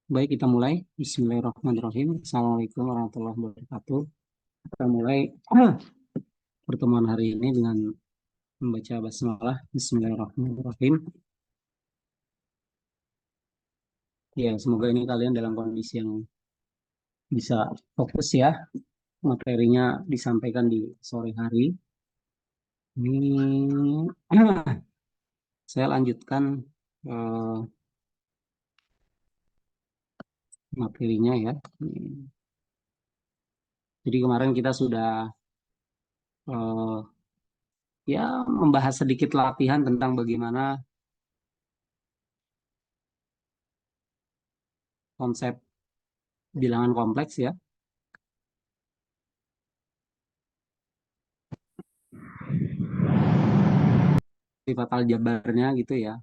Baik, kita mulai. Bismillahirrahmanirrahim. Assalamualaikum warahmatullahi wabarakatuh. Kita mulai pertemuan hari ini dengan membaca basmalah. Bismillahirrahmanirrahim. Ya, semoga ini kalian dalam kondisi yang bisa fokus ya. Materinya disampaikan di sore hari. Ini saya lanjutkan eh, materinya ya. Jadi kemarin kita sudah eh, ya membahas sedikit latihan tentang bagaimana konsep bilangan kompleks ya, sifat aljabarnya gitu ya.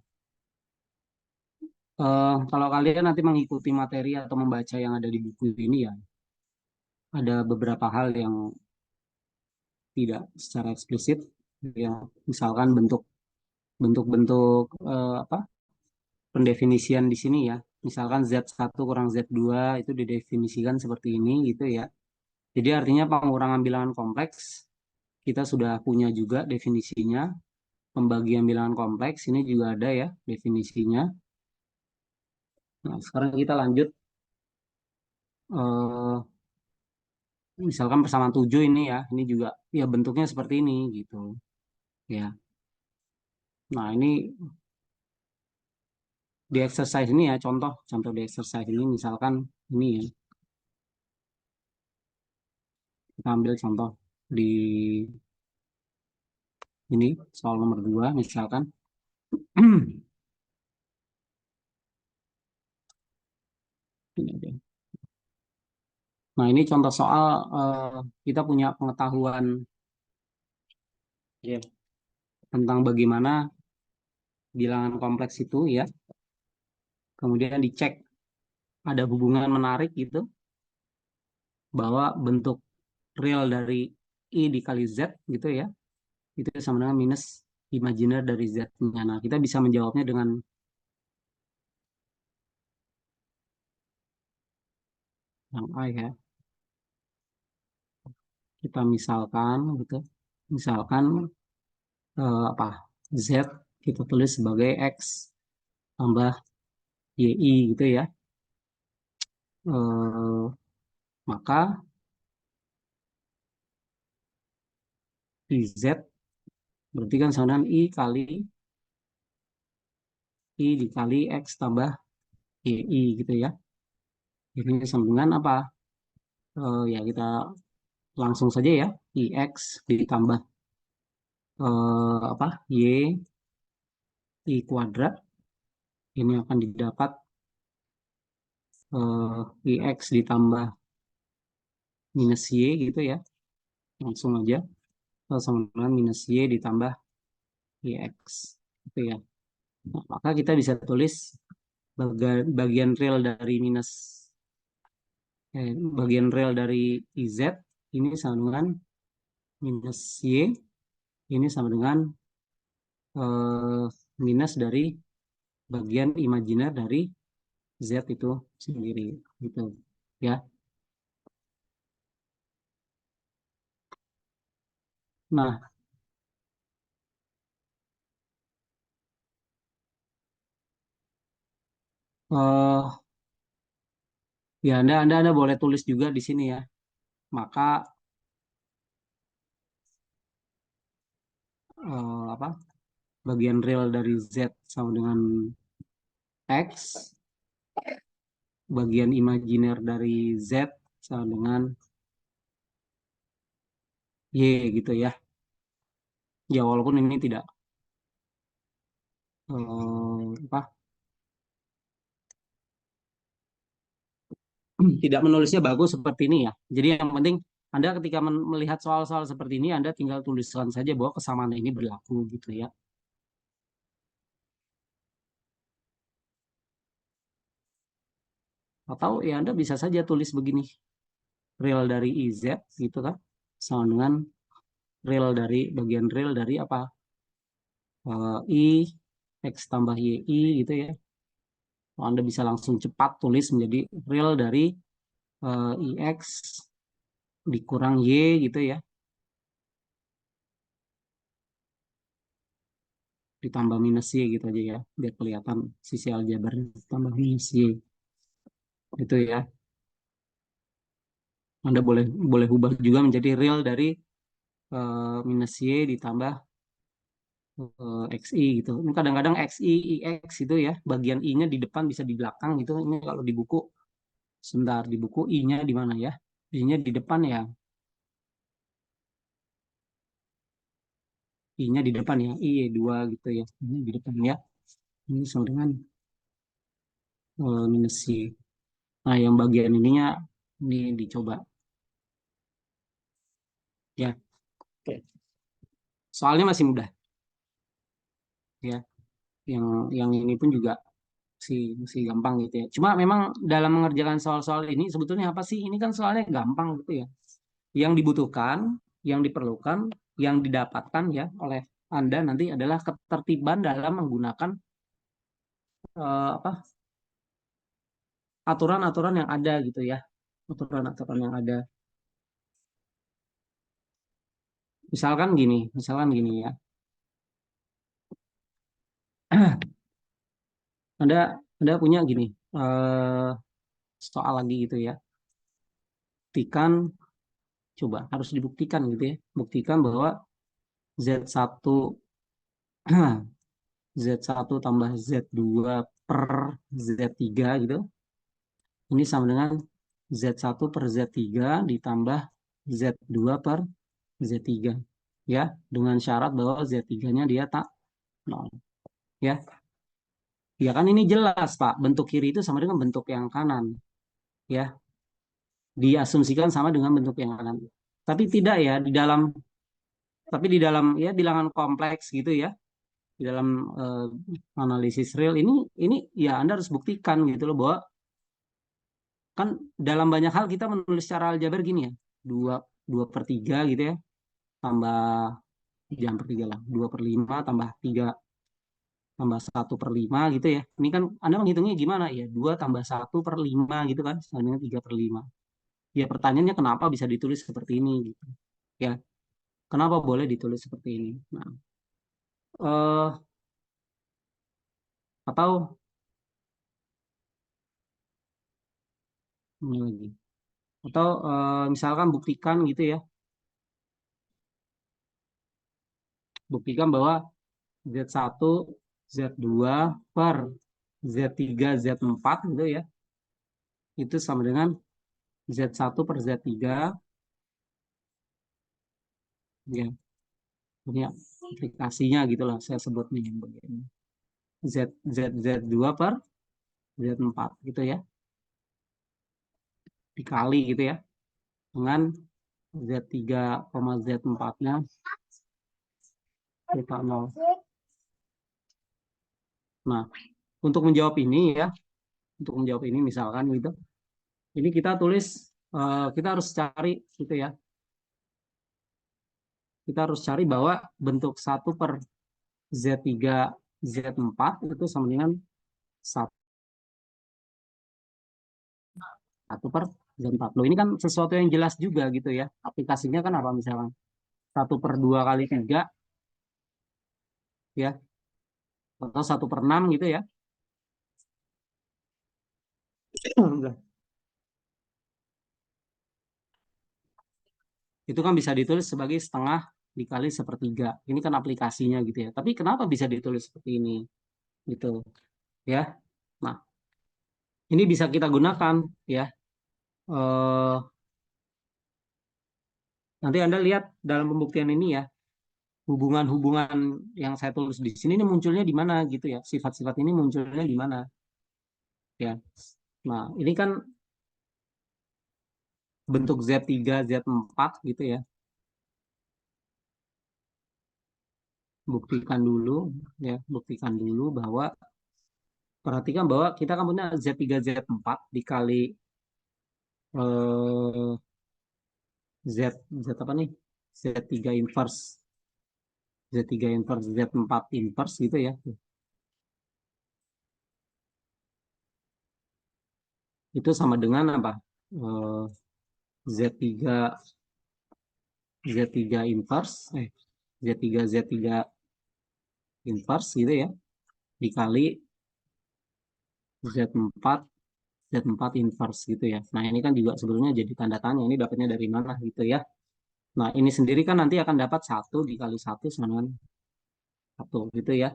Kalau kalian nanti mengikuti materi atau membaca yang ada di buku ini ya, ada beberapa hal yang tidak secara eksplisit, ya, misalkan bentuk-bentuk apa pendefinisian di sini ya, misalkan Z1 kurang Z2 itu didefinisikan seperti ini gitu ya. Jadi artinya pengurangan bilangan kompleks kita sudah punya juga definisinya, pembagian bilangan kompleks ini juga ada ya definisinya. Nah, sekarang kita lanjut. eh, Misalkan persamaan 7 ini ya, ini juga ya bentuknya seperti ini gitu ya. Nah, ini di exercise ini ya, contoh di exercise ini misalkan ini ya, kita ambil contoh di ini soal nomor 2 misalkan. Ini aja. Nah, ini contoh soal kita punya pengetahuan ya tentang bagaimana bilangan kompleks itu ya. Kemudian dicek ada hubungan menarik gitu bahwa bentuk real dari I dikali Z gitu ya itu sama dengan minus imajiner dari Z-nya. Nah, kita bisa menjawabnya dengan yang A ya. Kita misalkan gitu. Misalkan apa? Z kita tulis sebagai X tambah YI gitu ya. Eh, maka I Z berarti kan sama dengan I dikali X tambah YI gitu ya. Ini sama dengan apa? Ya kita langsung saja ya. IX ditambah apa? I kuadrat ini akan didapat IX ditambah minus Y gitu ya. Langsung aja. Sama dengan minus Y ditambah IX. Gitu ya. Nah, maka kita bisa tulis bagian real dari bagian real dari IZ ini sama dengan minus Y. Ini sama dengan eh, minus dari bagian imajiner dari Z itu sendiri. Gitu ya. Nah, eh, ya Anda boleh tulis juga di sini ya. Maka apa bagian real dari Z sama dengan X, bagian imajiner dari Z sama dengan Y gitu ya. Ya walaupun ini tidak apa tidak menulisnya bagus seperti ini ya. Jadi yang penting Anda ketika melihat soal-soal seperti ini Anda tinggal tuliskan saja bahwa kesamaan ini berlaku gitu ya. Atau ya Anda bisa saja tulis begini, real dari IZ gitu kan sama dengan real dari bagian real dari apa? I X tambah YI gitu ya. Anda bisa langsung cepat tulis menjadi real dari IX dikurang Y gitu ya, ditambah minus Y gitu aja ya, biar kelihatan sisi aljabar tambah minus Y itu ya. Anda boleh boleh ubah juga menjadi real dari minus Y ditambah XI gitu. Ini kadang-kadang XI, IX itu ya, bagian I-nya di depan bisa di belakang gitu. Ini kalau di buku, sebentar, di buku I-nya di mana ya? I-nya di depan ya, I-nya di depan ya, I2 gitu ya. Ini di depan ya. Ini sama dengan minus Y. Nah, yang bagian ininya ini dicoba ya. Oke. Soalnya masih mudah ya. Yang ini pun juga masih gampang gitu ya. Cuma memang dalam mengerjakan soal-soal ini sebetulnya apa sih? Ini kan soalnya gampang gitu ya. Yang dibutuhkan, yang diperlukan, yang didapatkan ya oleh Anda nanti adalah ketertiban dalam menggunakan apa aturan-aturan yang ada gitu ya. Aturan-aturan yang ada. Misalkan gini ya. Anda Anda punya gini eh, soal lagi gitu ya. Buktikan, coba harus dibuktikan gitu ya. Buktikan bahwa Z1 Z1 tambah Z2 per Z3 gitu. Ini sama dengan Z1 per Z3 ditambah Z2 per Z3. Ya, dengan syarat bahwa Z3-nya dia tak nol. Ya, ya kan ini jelas, Pak. Bentuk kiri itu sama dengan bentuk yang kanan. Ya, diasumsikan sama dengan bentuk yang kanan. Tapi tidak ya, di dalam ya bilangan kompleks gitu ya, di dalam analisis real ini ya Anda harus buktikan gitu loh bahwa kan dalam banyak hal kita menulis secara aljabar gini ya, dua dua per tiga gitu ya, tambah jangan per tiga lah, 2/5 tambah 3 tambah 1/5 gitu ya. Ini kan Anda menghitungnya gimana ya, 2 tambah 1/5 gitu kan, sama dengan 3/5. Ya pertanyaannya kenapa bisa ditulis seperti ini gitu ya, kenapa boleh ditulis seperti ini. Nah, eh, atau ini lagi, atau misalkan buktikan gitu ya, buktikan bahwa Z1 Z2 per Z3 Z4 gitu ya, itu sama dengan Z1 per Z3 ya, ini aplikasinya gitu lah saya sebut nih yang begini. Z2 per Z4 gitu ya, dikali gitu ya dengan Z3, Z4-nya kita 0. Nah, untuk menjawab ini ya, untuk menjawab ini misalkan gitu, ini kita tulis, kita harus cari gitu ya, kita harus cari bahwa bentuk 1/Z3 Z4 itu sama dengan 1/Z4. Loh, ini kan sesuatu yang jelas juga gitu ya. Aplikasinya kan apa misalkan 1/2 kali 3 ya, atau 1/6 gitu ya. Itu kan bisa ditulis sebagai setengah dikali sepertiga. Ini kan aplikasinya gitu ya. Tapi kenapa bisa ditulis seperti ini gitu ya. Nah, ini bisa kita gunakan ya. Eh, nanti Anda lihat dalam pembuktian ini ya, hubungan-hubungan yang saya tulis di sini ini munculnya di mana gitu ya. Sifat-sifat ini munculnya di mana ya. Nah, ini kan bentuk Z3 Z4 gitu ya. Buktikan dulu ya, buktikan dulu bahwa, perhatikan bahwa kita kan punya Z3 Z4 dikali eh, Z Z apa nih? Z3 inverse, Z3 inverse Z4 inverse gitu ya. itu sama dengan apa? Z3 Z3 inverse Z3 inverse gitu ya, dikali Z4 Z4 inverse gitu ya. Nah, ini kan juga sebetulnya jadi tanda tanya, ini dapatnya dari mana gitu ya. Nah, ini sendiri kan nanti akan dapat 1 dikali 1 sama dengan 1 gitu ya.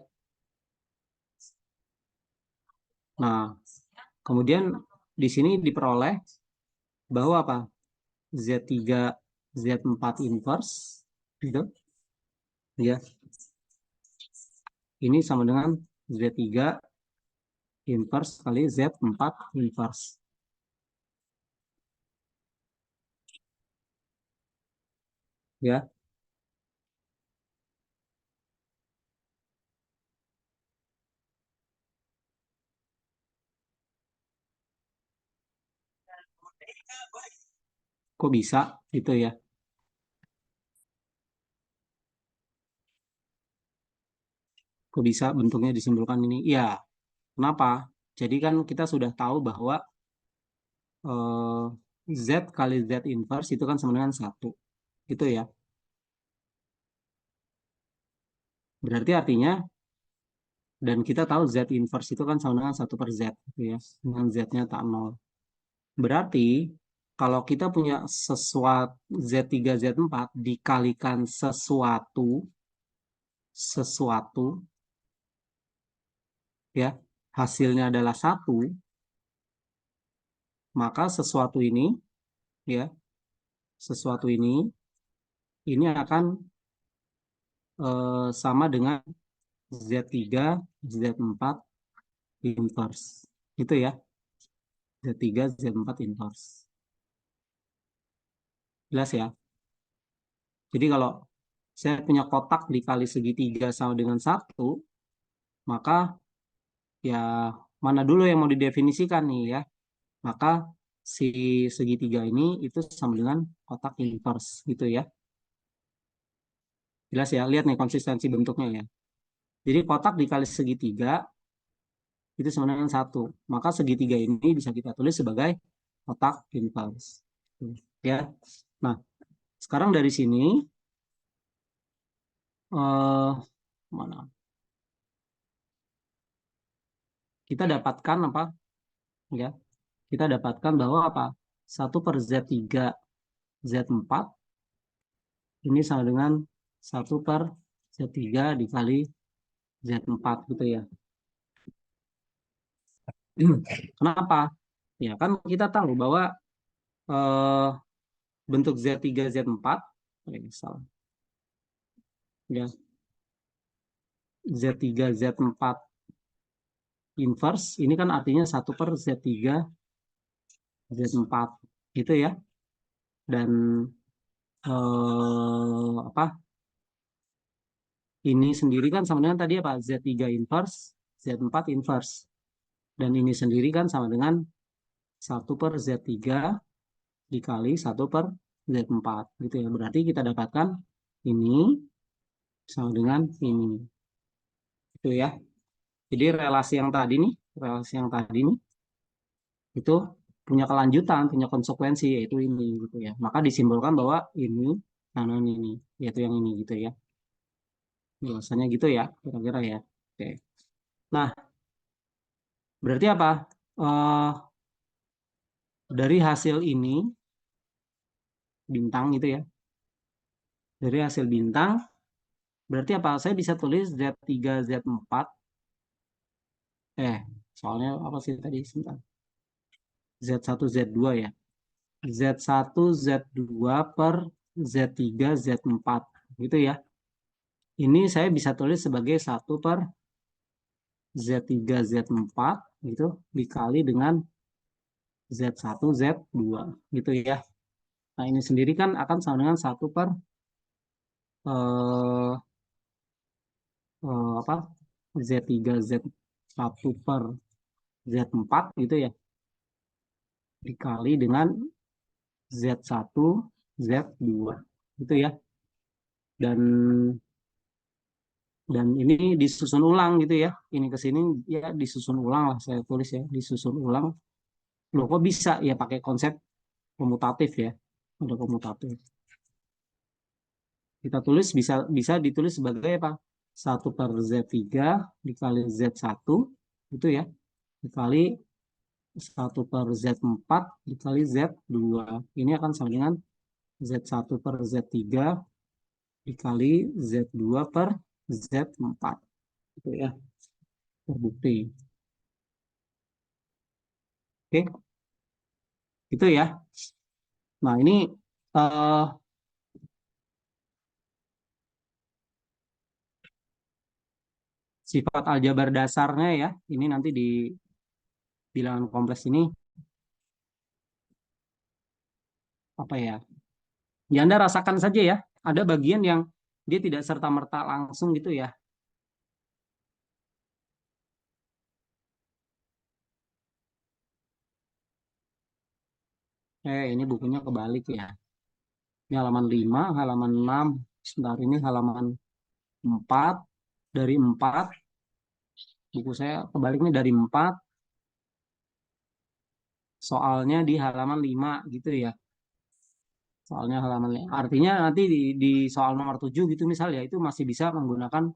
Nah, kemudian di sini diperoleh bahwa apa? Z3 Z4 inverse gitu ya. Ini sama dengan Z3 inverse kali Z4 inverse. Ya, kok bisa gitu ya? Kok bisa bentuknya disimpulkan ini? Ya, kenapa? Jadi kan kita sudah tahu bahwa eh, Z kali Z inverse itu kan sama dengan 1. Itu ya. Berarti artinya, dan kita tahu Z inverse itu kan sama dengan 1/Z. Gitu ya. Dengan Z-nya tak 0. Berarti, kalau kita punya sesuatu Z3, Z4 dikalikan sesuatu, ya, hasilnya adalah 1, maka ya, sesuatu ini akan sama dengan Z3, Z4 inverse. Itu ya, Z3, Z4 inverse. Jelas ya? Jadi kalau saya punya kotak dikali segitiga sama dengan 1, maka ya mana dulu yang mau didefinisikan nih ya. Maka si segitiga ini itu sama dengan kotak inverse gitu ya. Jelas ya, lihat nih konsistensi bentuknya ya. Jadi kotak dikali segitiga itu sama dengan 1. Maka segitiga ini bisa kita tulis sebagai kotak inverse. Ya. Nah, sekarang dari sini eh, mana? Kita dapatkan apa? Ya, kita dapatkan bahwa apa? 1/Z3 Z4 ini sama dengan 1/Z3 dikali Z4 gitu ya. Kenapa? Ya kan kita tahu bahwa eh, bentuk Z3 Z4 salah. Ya, Z3 Z4 inverse ini kan artinya 1/Z3 Z4 gitu ya. Dan apa? Ini sendiri kan sama dengan tadi apa? Z3 inverse, Z4 inverse. Dan ini sendiri kan sama dengan 1/Z3 dikali 1/Z4 gitu ya. Berarti kita dapatkan ini sama dengan ini. Itu ya. Jadi relasi yang tadi nih itu punya kelanjutan, punya konsekuensi yaitu ini gitu ya. Maka disimbolkan bahwa ini kanan ini yaitu yang ini gitu ya. Biasanya gitu ya, kira-kira ya. Oke. Nah, berarti apa? Eh, dari hasil ini bintang gitu ya. Dari hasil bintang berarti apa? Saya bisa tulis Z3 Z4 eh soalnya apa sih tadi sebentar. Z1 Z2 ya. Z1 Z2 per Z3 Z4 gitu ya. Ini saya bisa tulis sebagai 1/Z3 Z4 gitu dikali dengan Z1 Z2 gitu ya. Nah, ini sendiri kan akan sama dengan 1 per eh, apa? Z3 Z1 per Z4 gitu ya. Dikali dengan Z1 Z2 gitu ya. Dan ini disusun ulang gitu ya. Ini ke sini ya disusun ulang lah saya tulis ya, disusun ulang Loh kok bisa? Ya pakai konsep komutatif ya. Ada komutatif. Kita tulis bisa bisa ditulis sebagai apa? 1/Z3 dikali Z1 itu ya. Dikali 1/Z4 dikali Z2. Ini akan sama dengan Z1/Z3 dikali Z2 per Z4. Itu ya, terbukti. Oke, itu ya. Nah, ini eh, sifat aljabar dasarnya ya. Ini nanti di bilangan kompleks ini apa ya? Ya Anda rasakan saja ya. Ada bagian yang dia tidak serta-merta langsung gitu ya. Ini bukunya kebalik ya. Ini halaman 5, halaman 6. Sebentar, ini halaman 4. Dari 4, buku saya kebaliknya dari 4, soalnya di halaman 5 gitu ya. Soalnya halaman 5. Artinya nanti di soal nomor 7 gitu misalnya itu masih bisa menggunakan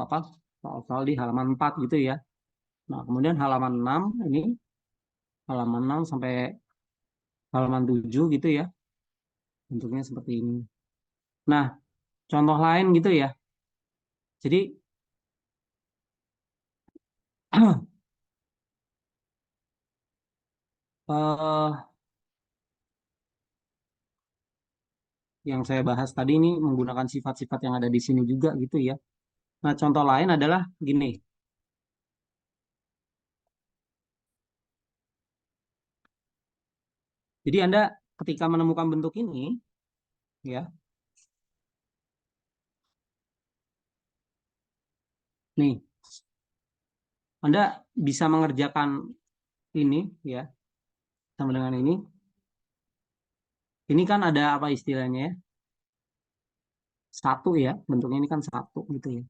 apa? Soal-soal di halaman 4 gitu ya. Nah, kemudian halaman 6 ini halaman 6 sampai halaman 7 gitu ya. Bentuknya seperti ini. Nah, contoh lain gitu ya. Jadi eh, yang saya bahas tadi ini menggunakan sifat-sifat yang ada di sini juga gitu ya. Nah, contoh lain adalah gini. Jadi Anda ketika menemukan bentuk ini, ya, nih, Anda bisa mengerjakan ini, ya, sama dengan ini. Ini kan ada apa istilahnya ya? Satu ya, bentuknya ini kan satu gitu ya.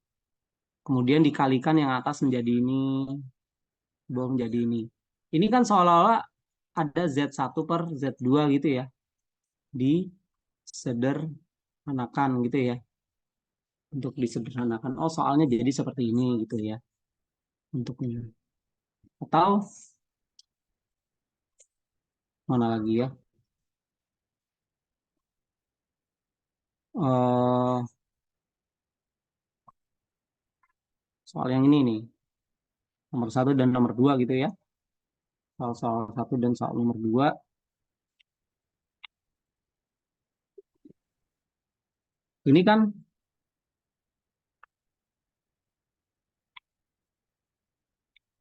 Kemudian dikalikan yang atas menjadi ini, bawah menjadi ini. Ini kan seolah-olah ada Z1/Z2 gitu ya. Disederhanakan gitu ya. Untuk disederhanakan. Oh, soalnya jadi seperti ini gitu ya. Untuknya. Atau mana lagi ya? eh Soal yang ini nih. Nomor 1 dan nomor 2 gitu ya. Soal-soal 1 dan soal nomor 2. Ini kan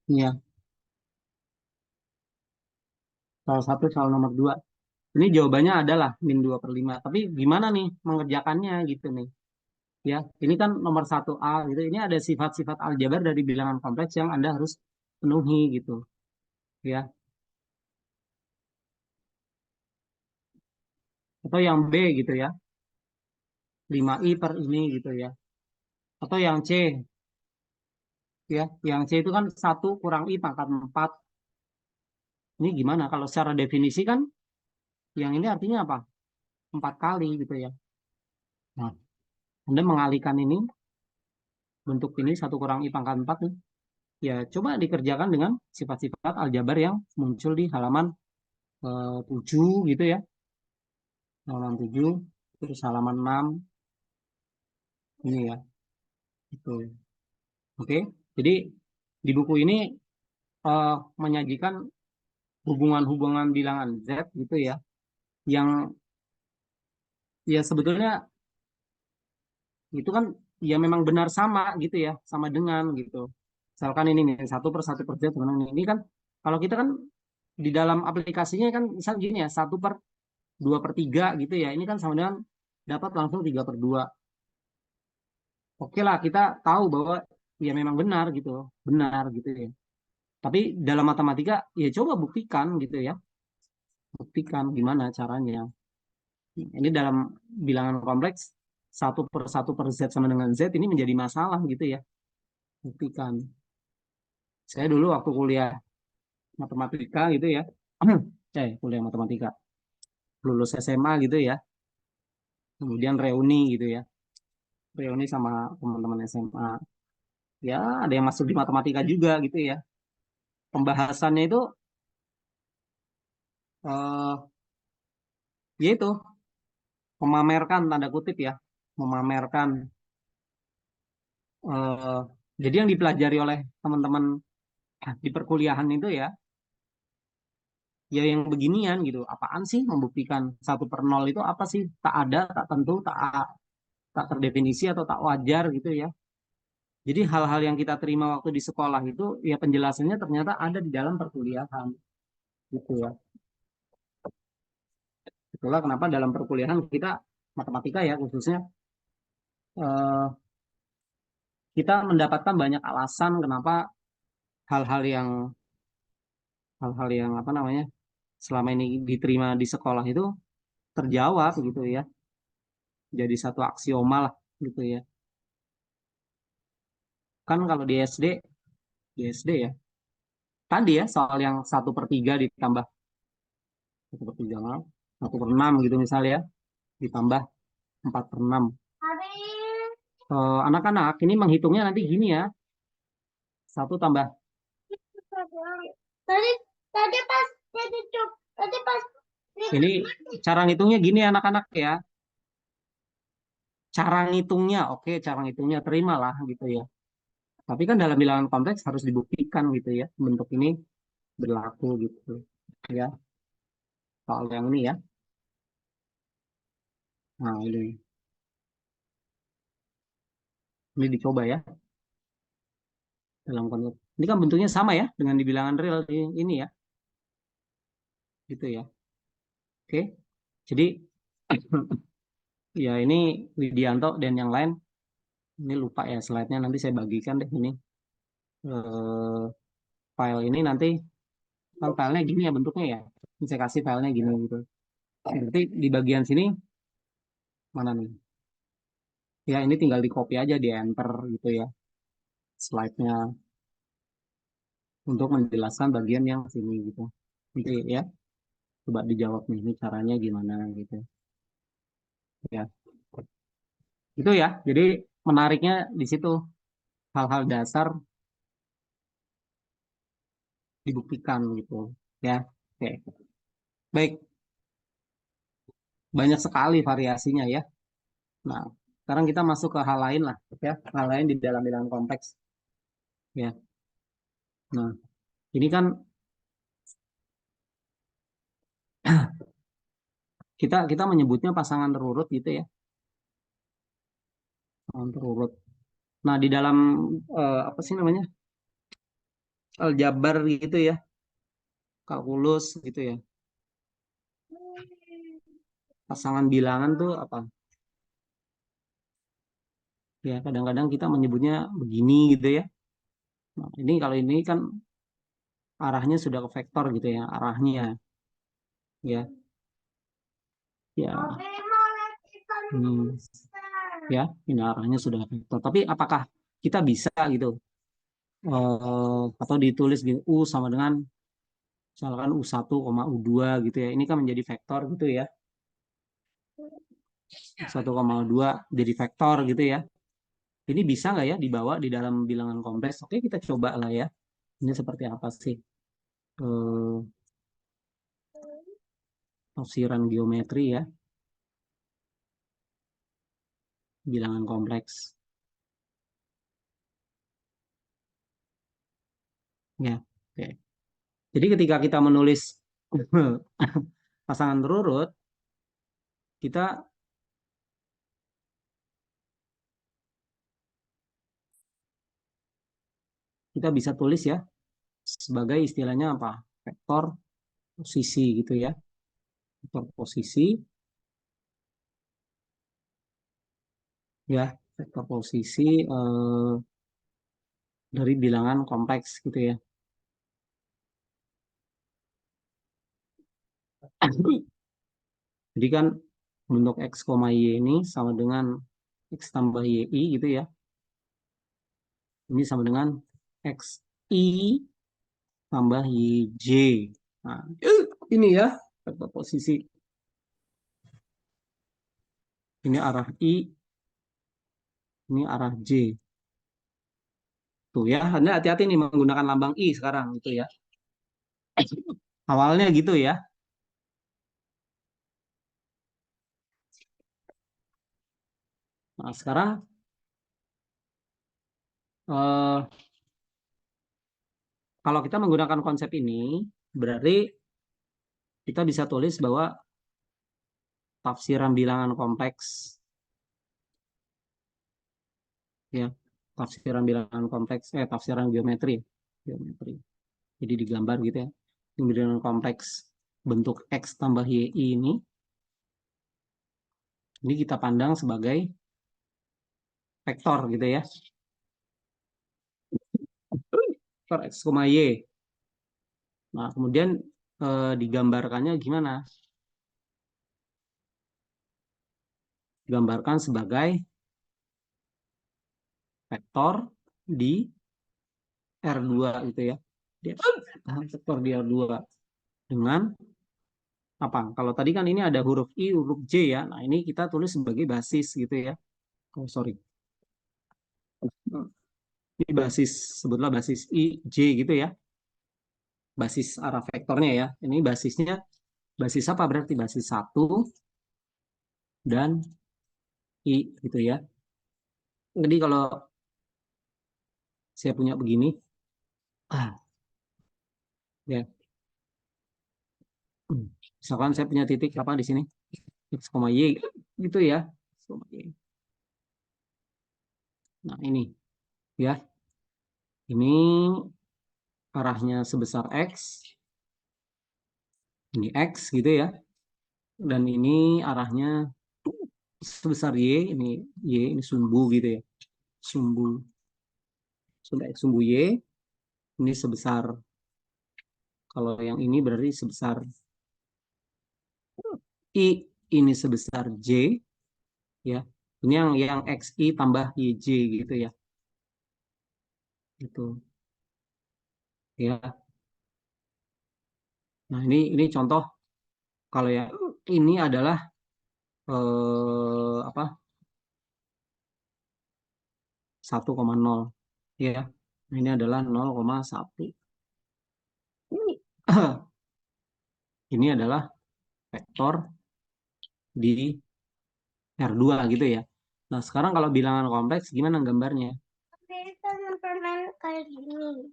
ya, soal 1 soal nomor 2. Ini jawabannya adalah min 2/5. Tapi gimana nih mengerjakannya gitu nih. Ya, ini kan nomor 1A gitu. Ini ada sifat-sifat aljabar dari bilangan kompleks yang Anda harus penuhi gitu. Ya, atau yang B gitu ya. 5I per ini gitu ya. Atau yang C ya. Yang C itu kan 1 kurang I pangkat 4. Ini gimana? Kalau secara definisi kan yang ini artinya apa? 4 kali gitu ya. Nah, Anda mengalihkan ini, bentuk ini 1 kurang I pangkat 4 nih. Ya, coba dikerjakan dengan sifat-sifat aljabar yang muncul di halaman 7 gitu ya. Halaman 7, terus halaman 6, ini ya. Itu. Oke, jadi di buku ini eh, menyajikan hubungan-hubungan bilangan Z gitu ya. Yang ya sebetulnya itu kan ya memang benar sama gitu ya, sama dengan gitu. Misalkan ini nih 1/1/Z sama dengan ini kan kalau kita kan di dalam aplikasinya kan misal gini ya 1/2/3 gitu ya. Ini kan sama dengan dapat langsung 3/2. Oke lah kita tahu bahwa ya memang benar gitu, benar gitu ya. Tapi dalam matematika ya coba buktikan gitu ya, buktikan gimana caranya. Ini dalam bilangan kompleks 1/1/Z sama dengan Z ini menjadi masalah gitu ya, buktikan. Saya dulu waktu kuliah matematika gitu ya. Kuliah matematika. Lulus SMA gitu ya. Kemudian reuni gitu ya. Reuni sama teman-teman SMA. Ya, ada yang masuk di matematika juga gitu ya. Pembahasannya itu eh yaitu memamerkan tanda kutip ya, memamerkan eh jadi yang dipelajari oleh teman-teman di perkuliahan itu ya, ya yang beginian gitu. Apaan sih membuktikan 1/0 itu apa sih? Tak ada, tak tentu, tak terdefinisi atau tak wajar gitu ya. Jadi hal-hal yang kita terima waktu di sekolah itu ya penjelasannya ternyata ada di dalam perkuliahan gitu ya. Itulah kenapa dalam perkuliahan kita matematika ya khususnya eh, kita mendapatkan banyak alasan kenapa hal-hal yang hal-hal yang apa namanya selama ini diterima di sekolah itu terjawab gitu ya. Jadi satu aksioma lah gitu ya. Kan kalau di SD ya tadi ya soal yang 1/3 ditambah 1/3 1/6 gitu misalnya ya ditambah 4/6. Anak-anak ini menghitungnya nanti gini ya, satu tambah. Tadi tadi pas jadi cuk, tadi pas Ini cara ngitungnya gini anak-anak ya. Cara ngitungnya, oke, cara ngitungnya terimalah gitu ya. Tapi kan dalam bilangan kompleks harus dibuktikan gitu ya, bentuk ini berlaku gitu ya. Soal yang ini ya. Nah ini dicoba ya dalam konteks. Ini kan bentuknya sama ya dengan di bilangan real ini ya, gitu ya. Oke, jadi ya ini Widianto dan yang lain. Ini lupa ya slide-nya nanti saya bagikan deh ini. Eh, File ini nanti kan filenya gini ya bentuknya ya. Ini saya kasih filenya gini gitu. Nanti di bagian sini mana nih? Ya ini tinggal di copy aja di enter gitu ya slide-nya untuk menjelaskan bagian yang sini gitu. Nanti ya coba dijawab nih ini caranya gimana gitu ya. Itu ya. Jadi menariknya di situ hal-hal dasar dibuktikan gitu ya. Oke. Baik, banyak sekali variasinya ya. Nah, sekarang kita masuk ke hal lain lah, ya, hal lain di dalam bilangan kompleks, ya. Nah, ini kan kita kita menyebutnya pasangan terurut gitu ya, pasangan terurut. Nah, di dalam apa sih namanya aljabar gitu ya, kalkulus gitu ya, pasangan bilangan tuh apa? Ya, kadang-kadang kita menyebutnya begini gitu ya. Nah, ini kalau ini kan arahnya sudah ke vektor gitu ya, arahnya ya, ya. Hmm, ya, ini arahnya sudah vektor. Tapi apakah kita bisa gitu atau ditulis di U sama dengan misalkan U1, U2 gitu ya. Ini kan menjadi vektor gitu ya. 1,2 jadi vektor gitu ya. Ini bisa nggak ya dibawa di dalam bilangan kompleks? Oke, kita coba lah ya. Ini seperti apa sih eh, tafsiran geometri ya, bilangan kompleks. Ya, oke. Jadi ketika kita menulis pasangan terurut, kita kita bisa tulis ya sebagai istilahnya apa? Vektor posisi gitu ya. Vektor posisi ya, vektor posisi dari bilangan kompleks gitu ya. Jadi kan bentuk x, y ini sama dengan x tambah y gitu ya. Ini sama dengan x i tambah YJ. Nah, ini ya, vektor posisi. Ini arah I, ini arah J. Tuh ya, Anda hati-hati nih menggunakan lambang I sekarang gitu ya. Awalnya gitu ya. Nah, sekarang eh, kalau kita menggunakan konsep ini, berarti kita bisa tulis bahwa tafsiran bilangan kompleks, ya, tafsiran bilangan kompleks, tafsiran geometri, geometri. Jadi digambar gitu ya. Bilangan kompleks bentuk X tambah YI ini kita pandang sebagai vektor gitu ya. Vektor X, Y. Nah, kemudian digambarkannya gimana? Digambarkan sebagai vektor di R2 gitu ya. Vektor di R2 dengan apa? Kalau tadi kan ini ada huruf I, huruf J ya. Nah, ini kita tulis sebagai basis gitu ya. Oh, sorry. Ini basis, sebutlah basis I, J gitu ya. Basis arah vektornya ya. Ini basisnya, basis apa berarti? Basis 1 dan I gitu ya. Jadi kalau saya punya begini, ya, misalkan saya punya titik apa di sini, X, Y gitu ya. Nah, ini ya. Ini arahnya sebesar X, ini X gitu ya. Dan ini arahnya sebesar Y, ini sumbu gitu ya. Sumbu, sumbu X, sumbu Y, ini sebesar, kalau yang ini berarti sebesar I, ini sebesar J, ya. Ini yang XI tambah YJ gitu ya. Gitu. Ya. Nah, ini contoh kalau yang ini adalah apa? 1,0 ya. Nah, ini adalah 0,1. Ini adalah vektor di R2 gitu ya. Nah, sekarang kalau bilangan kompleks gimana gambarnya? Kita permen kayak gini.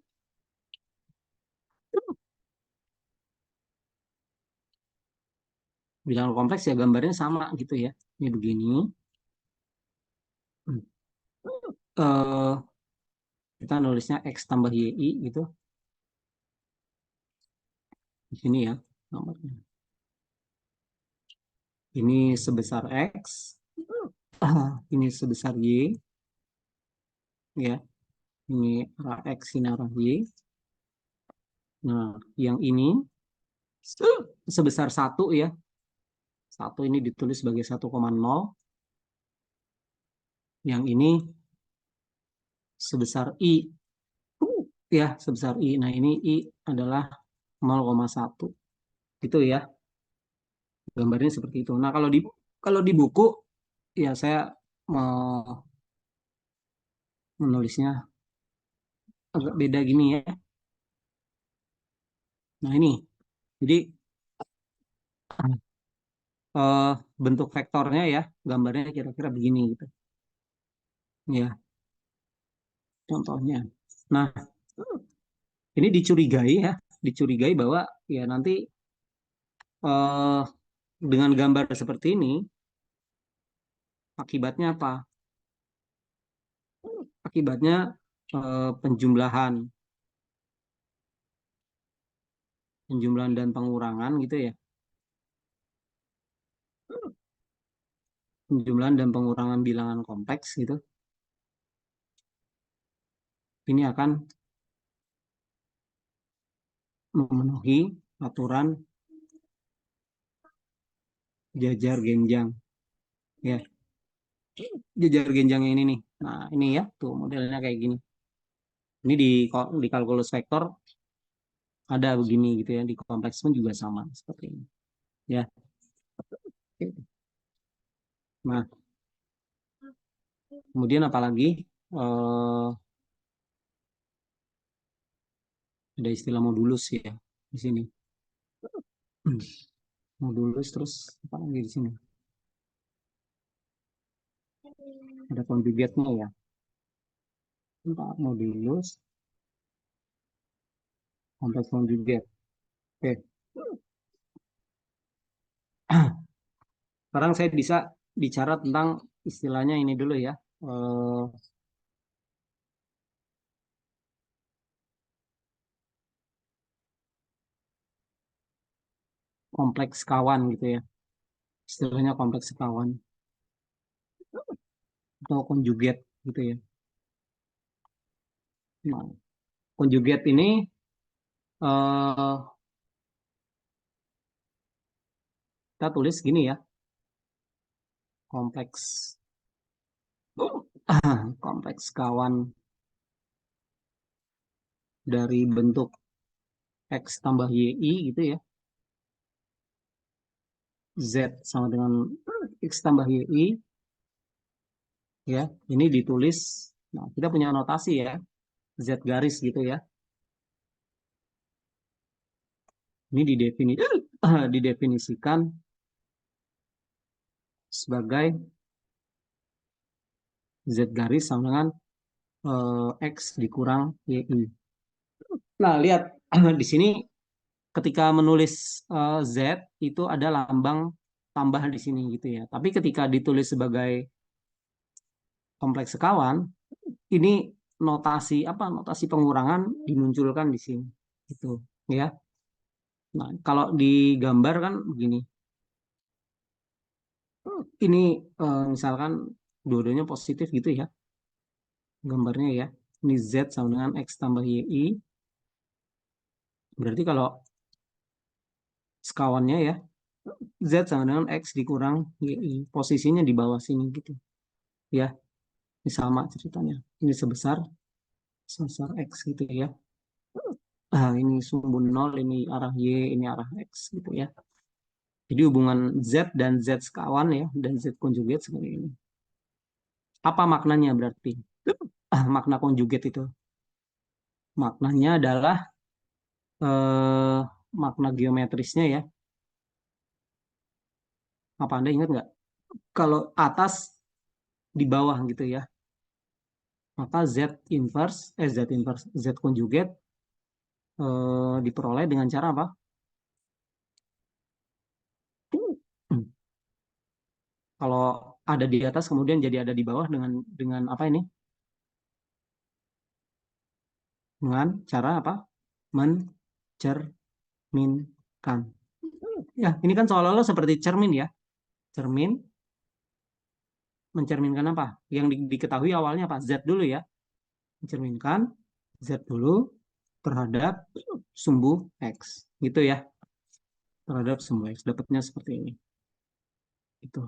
Bilangan kompleks ya gambarnya sama gitu ya. Ini begini. Eh, kita nulisnya X tambah YI gitu. Di sini ya nomornya. Ini sebesar X. Ini sebesar Y. Ya. Ini arah X, ini arah Y. Nah, yang ini sebesar 1 ya. 1 ini ditulis sebagai 1,0. Yang ini sebesar I. Ya, sebesar I. Nah, ini I adalah 0,1. Gitu ya. Gambarnya seperti itu. Nah, kalau di buku ya saya mau menulisnya agak beda gini ya. Nah, ini. Jadi eh, bentuk vektornya ya, gambarnya kira-kira begini gitu. Ya, contohnya. Nah, ini dicurigai bahwa ya nanti eh, dengan gambar seperti ini akibatnya apa? Akibatnya penjumlahan dan pengurangan gitu ya. Penjumlahan dan pengurangan bilangan kompleks gitu. Ini akan memenuhi aturan jajar genjang ya. Jajar genjang ini nih. Nah, ini ya tuh modelnya kayak gini. Ini di kalkulus vektor ada begini gitu ya, di kompleks pun juga sama seperti ini ya. Nah, kemudian apalagi ada istilah modulus ya di sini. Modulus, terus apa lagi di sini? Ada konjugatnya ya. Entah, modulus, kompleks konjugat. Oke. Sekarang saya bisa bicara tentang istilahnya ini dulu ya. Eh, kompleks kawan gitu ya. Istilahnya kompleks kawan atau konjugat gitu ya. Nah, konjugat ini eh, kita tulis gini ya. Kompleks kompleks kawan dari bentuk X tambah YI gitu ya. Z sama dengan X tambah YI ya. Ini ditulis, nah kita punya notasi ya. Z garis gitu ya. Ini didefinisikan sebagai Z garis sama dengan X dikurang YI. Nah, lihat di sini ketika menulis Z itu ada lambang tambah di sini gitu ya. Tapi ketika ditulis sebagai kompleks sekawan, ini notasi apa? Notasi pengurangan dimunculkan di sini. Gitu ya. Nah, kalau digambar kan begini. Ini misalkan dua-duanya positif gitu ya. Gambarnya ya. Ini Z sama dengan X tambah YI. Berarti kalau sekawannya ya, Z sama dengan X dikurang YI. Posisinya di bawah sini gitu. Ya, ini sama ceritanya. Ini sebesar sebesar X gitu ya. Ini sumbu 0, ini arah Y, ini arah X gitu ya. Jadi hubungan Z dan Z sekawan ya, dan Z konjugat seperti ini. Apa maknanya berarti? Makna konjugat itu. Maknanya adalah eh, makna geometrisnya ya. Apa Anda ingat nggak? Kalau atas di bawah gitu ya, maka Z inverse, Z konjugat diperoleh dengan cara apa? Kalau ada di atas kemudian jadi ada di bawah dengan apa ini? Dengan cara apa? Mencerminkan. Ya, ini kan seolah-olah seperti cermin ya. Cermin mencerminkan apa? Yang diketahui awalnya apa? Z dulu ya. Mencerminkan Z dulu terhadap sumbu X. Gitu ya. Terhadap sumbu X. Dapatnya seperti ini. Itu.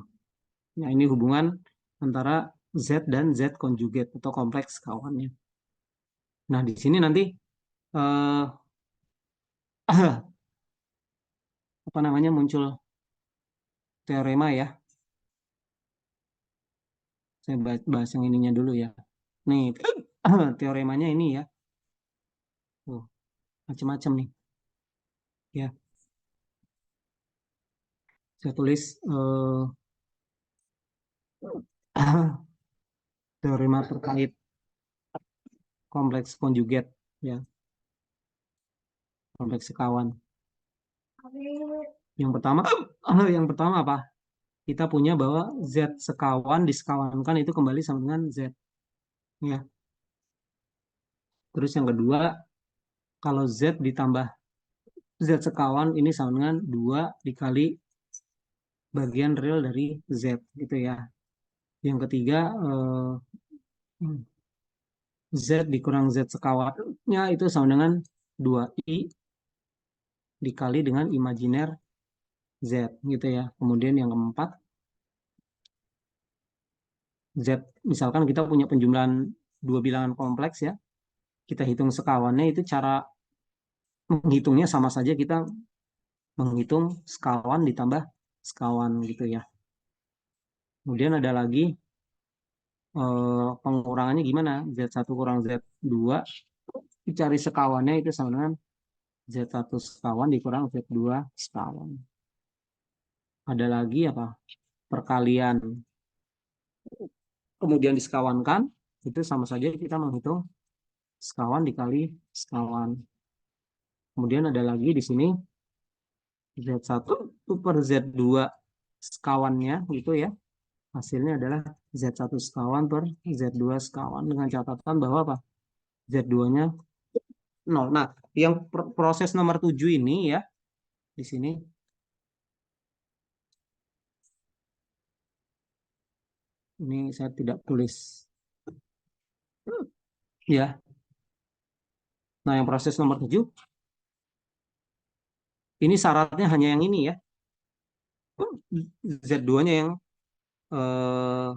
Nah, ini hubungan antara Z dan Z konjugat atau kompleks kawannya. Nah, di sini nanti eh, apa namanya muncul teorema ya. Saya bahas yang ininya dulu ya. Nih, teoremanya ini ya. Oh, macam-macam nih. Ya, saya tulis teorema terkait kompleks konjugat ya, kompleks sekawan. Yang pertama apa? Kita punya bahwa Z sekawan disekawankan itu kembali sama dengan Z ya. Terus yang kedua, kalau Z ditambah Z sekawan ini sama dengan 2 dikali bagian real dari Z gitu ya. Yang ketiga, Z dikurang Z sekawannya itu sama dengan 2I dikali dengan imajiner Z gitu ya. Kemudian yang keempat, Z misalkan kita punya penjumlahan dua bilangan kompleks ya. Kita hitung sekawannya itu cara menghitungnya sama saja kita menghitung sekawan ditambah sekawan gitu ya. Kemudian ada lagi pengurangannya gimana? Z1 kurang Z2 dicari sekawannya itu sama dengan Z1 sekawan dikurang Z2 sekawan. Ada lagi apa? Perkalian. Kemudian disekawankan, itu sama saja kita menghitung sekawan dikali sekawan. Kemudian ada lagi di sini Z1 per Z2 sekawannya gitu ya. Hasilnya adalah Z1 sekawan per Z2 sekawan dengan catatan bahwa apa? Z2-nya 0. Nah, yang proses nomor 7 ini ya, di sini ini saya tidak tulis ya. Nah, yang proses nomor 7 ini syaratnya hanya yang ini ya. Z2-nya yang eh,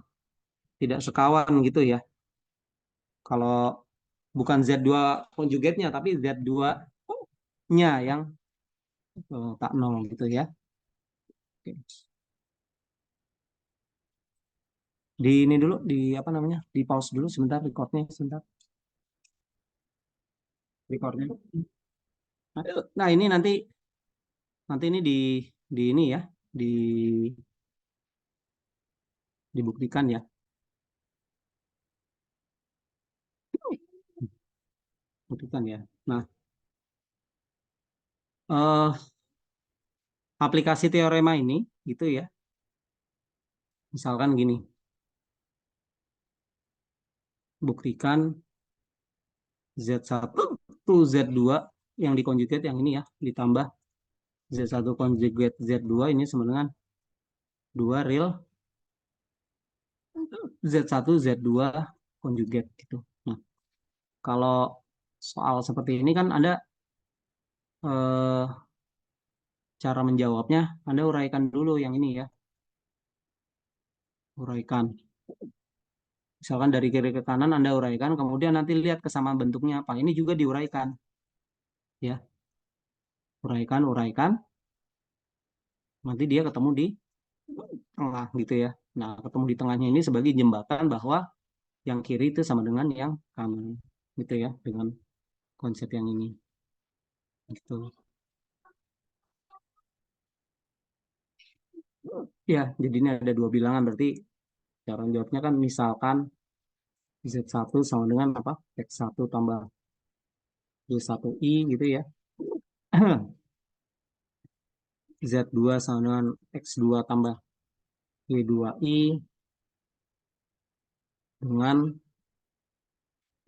tidak sekawan gitu ya. Kalau bukan Z2 konjugatnya tapi Z2-nya yang tak nol gitu ya. Oke. Di ini dulu, di apa namanya? Di pause dulu sebentar, recordnya sebentar. Recordnya. Nah, ini nanti nanti ini di ini ya, di dibuktikan ya. Buktikan ya. Nah, aplikasi teorema ini gitu ya. Misalkan gini, buktikan Z1 Z2 yang dikonjugat yang ini ya, ditambah Z1 konjugat Z2 ini sama dengan 2 real Z1 Z2 konjugat gitu. Nah, kalau soal seperti ini kan Anda cara menjawabnya Anda uraikan dulu yang ini ya. Uraikan. Misalkan dari kiri ke kanan Anda uraikan, kemudian nanti lihat kesamaan bentuknya apa. Ini juga diuraikan. Ya, uraikan, uraikan. Nanti dia ketemu di tengah gitu ya. Nah, ketemu di tengahnya ini sebagai jembatan bahwa yang kiri itu sama dengan yang kanan gitu ya, dengan konsep yang ini. Gitu. Ya, jadi ini ada dua bilangan berarti cara jawabnya kan misalkan Z1 sama dengan apa? X1 tambah Y1I gitu ya. Z2 sama dengan X2 tambah Y2I dengan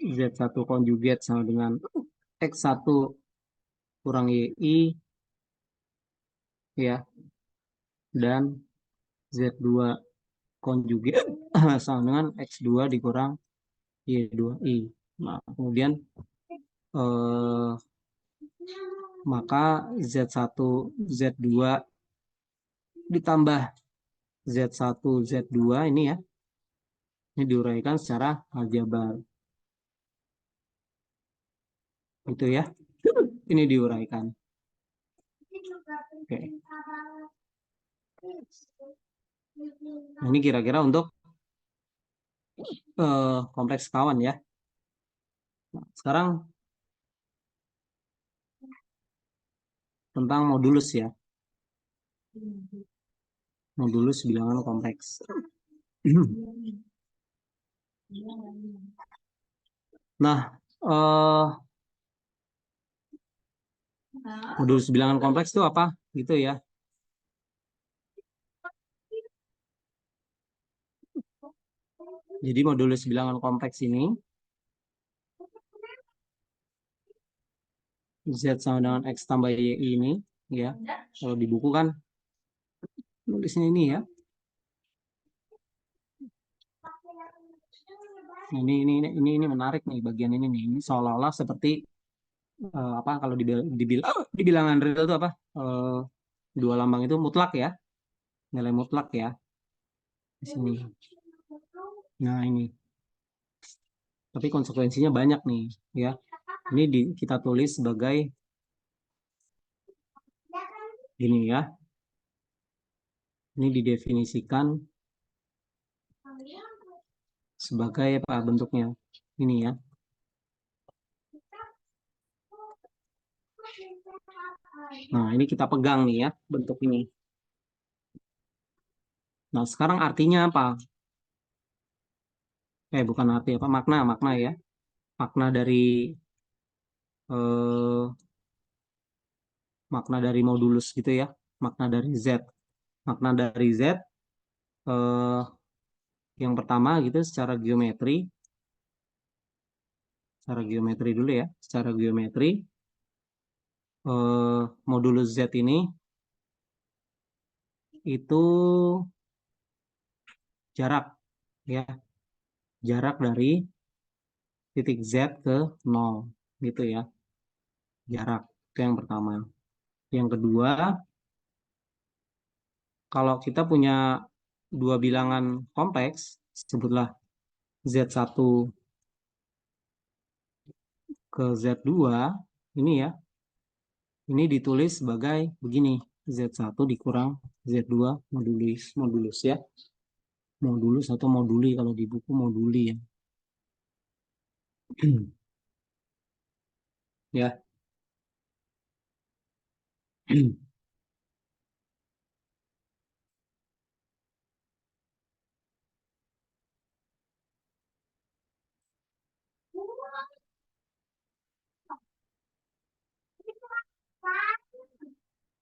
Z1 konjugat sama dengan X1 kurang YI ya, dan Z2 konjugat sama dengan X2 dikurang Y2I. Nah, kemudian eh, maka Z1 Z2 ditambah Z1 Z2 ini ya, ini diuraikan secara aljabar. Gitu ya. Ini diuraikan. Oke. Nah, ini kira-kira untuk kompleks kawan ya. Nah, sekarang tentang modulus ya. Modulus bilangan kompleks. Nah, modulus bilangan kompleks itu apa? Gitu ya. Jadi modulus bilangan kompleks ini Z sama dengan X tambah Y ini ya. Kalau di buku kan nulisnya ini ya. Nah, ini menarik nih bagian ini nih. Ini seolah-olah seperti apa kalau di bilangan real itu apa? Dua lambang itu mutlak ya. Nilai mutlak ya di sini. Nah, ini. Tapi konsekuensinya banyak nih ya. Ini kita tulis sebagai Gini ya, ini didefinisikan sebagai apa bentuknya? Ini ya. Nah, ini kita pegang nih ya, bentuk ini. Nah, sekarang artinya apa? Bukan arti apa, makna ya. Makna dari eh, makna dari modulus gitu ya. Makna dari Z. Makna dari Z eh, yang pertama gitu secara geometri dulu ya. Secara geometri modulus Z ini itu jarak ya, jarak dari titik Z ke nol gitu ya. Jarak itu yang pertama. Yang kedua, kalau kita punya dua bilangan kompleks, sebutlah Z1 ke Z2, ini ya, ini ditulis sebagai begini, Z1 dikurang Z2 modulus ya. Modulus atau moduli, kalau di buku moduli ya. Ya.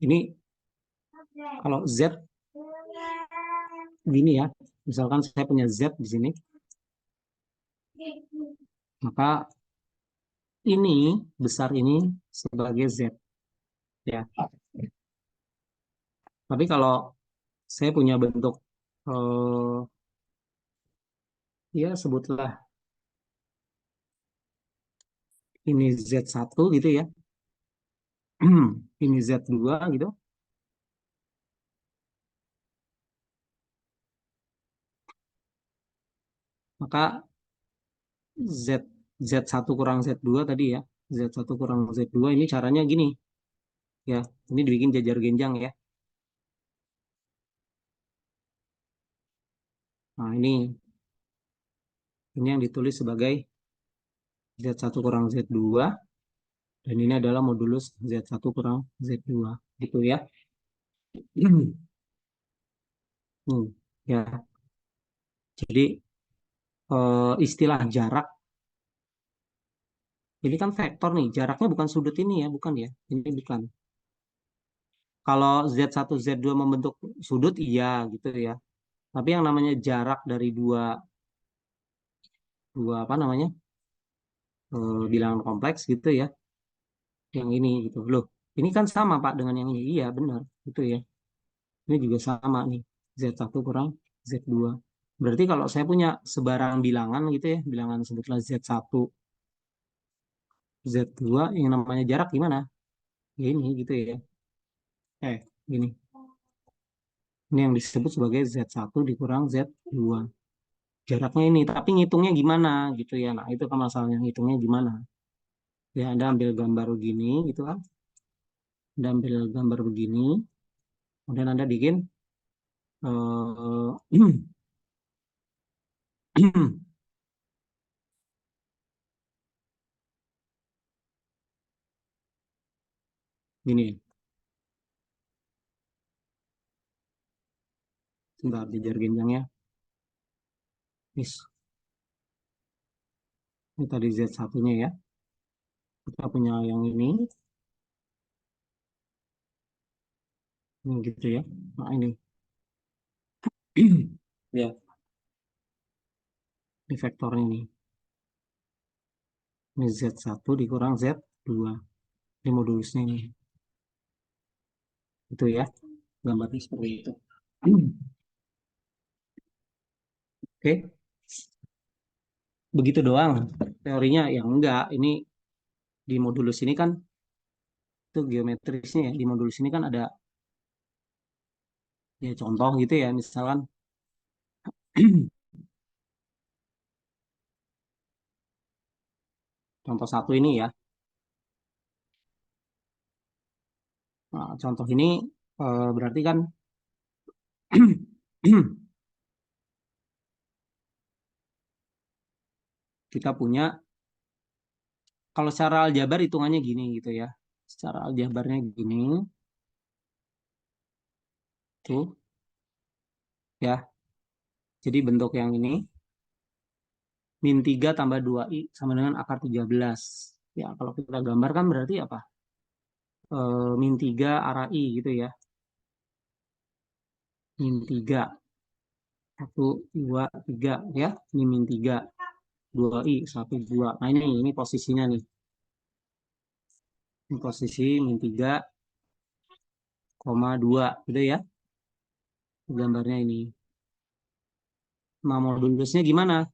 Ini kalau Z gini ya, misalkan saya punya Z di sini, maka ini besar ini sebagai Z ya. Tapi kalau saya punya bentuk ya sebutlah ini Z1 gitu ya. Ini Z2 gitu. Maka Z Z1 kurang Z2 tadi ya. Z1 kurang Z2 ini caranya gini ya. Ini dibikin jajar genjang ya. Nah, ini yang ditulis sebagai Z1 kurang Z2 dan ini adalah modulus Z1 kurang Z2 gitu ya. Ya. Jadi istilah jarak ini kan vektor nih. Jaraknya bukan sudut ini ya, bukan ya. Ini bukan. Kalau Z1 Z2 membentuk sudut iya gitu ya. Tapi yang namanya jarak dari dua dua apa namanya? Bilangan kompleks gitu ya. Yang ini gitu. Loh, ini kan sama Pak dengan yang ini. Iya, benar. Gitu ya. Ini juga sama nih. Z1 kurang Z2. Berarti kalau saya punya sebarang bilangan gitu ya, bilangan sebutlah Z1, Z2 yang namanya jarak gimana? Ya ini gitu ya. Gini. Ini yang disebut sebagai Z1 dikurang Z2. Jaraknya ini, tapi ngitungnya gimana gitu ya. Nah, itu kan masalahnya ngitungnya gimana. Ya, Anda ambil gambar begini gitu kan. Anda ambil gambar begini, kemudian Anda bikin eh gini, sebentar dijar genjangnya. Ini tadi Z1-nya ya. Kita punya yang ini gitu ya. Nah, ini. Ya, ini vektornya ini. Ini Z1 dikurang Z2. Ini modulusnya ini. Itu ya. Gambarnya seperti itu. Oke. Begitu doang teorinya ya enggak ini di modulus ini kan itu geometrisnya ya di modulus ini kan ada ya contoh gitu ya misalkan contoh satu ini ya. Nah, contoh ini Berarti kan kita punya, kalau secara aljabar hitungannya gini gitu ya. Secara aljabarnya gini, tuh ya. Jadi bentuk yang ini, min 3 tambah 2i sama dengan akar 13. Ya, kalau kita gambarkan berarti apa? Min 3 arah i gitu ya. Min 3. 1, 2, 3 ya. Ini min 3. 2i, 1, 2. Nah ini posisinya nih. Ini posisi min 3,2 gitu ya. Gambarnya ini. Nah, modulusnya gimana?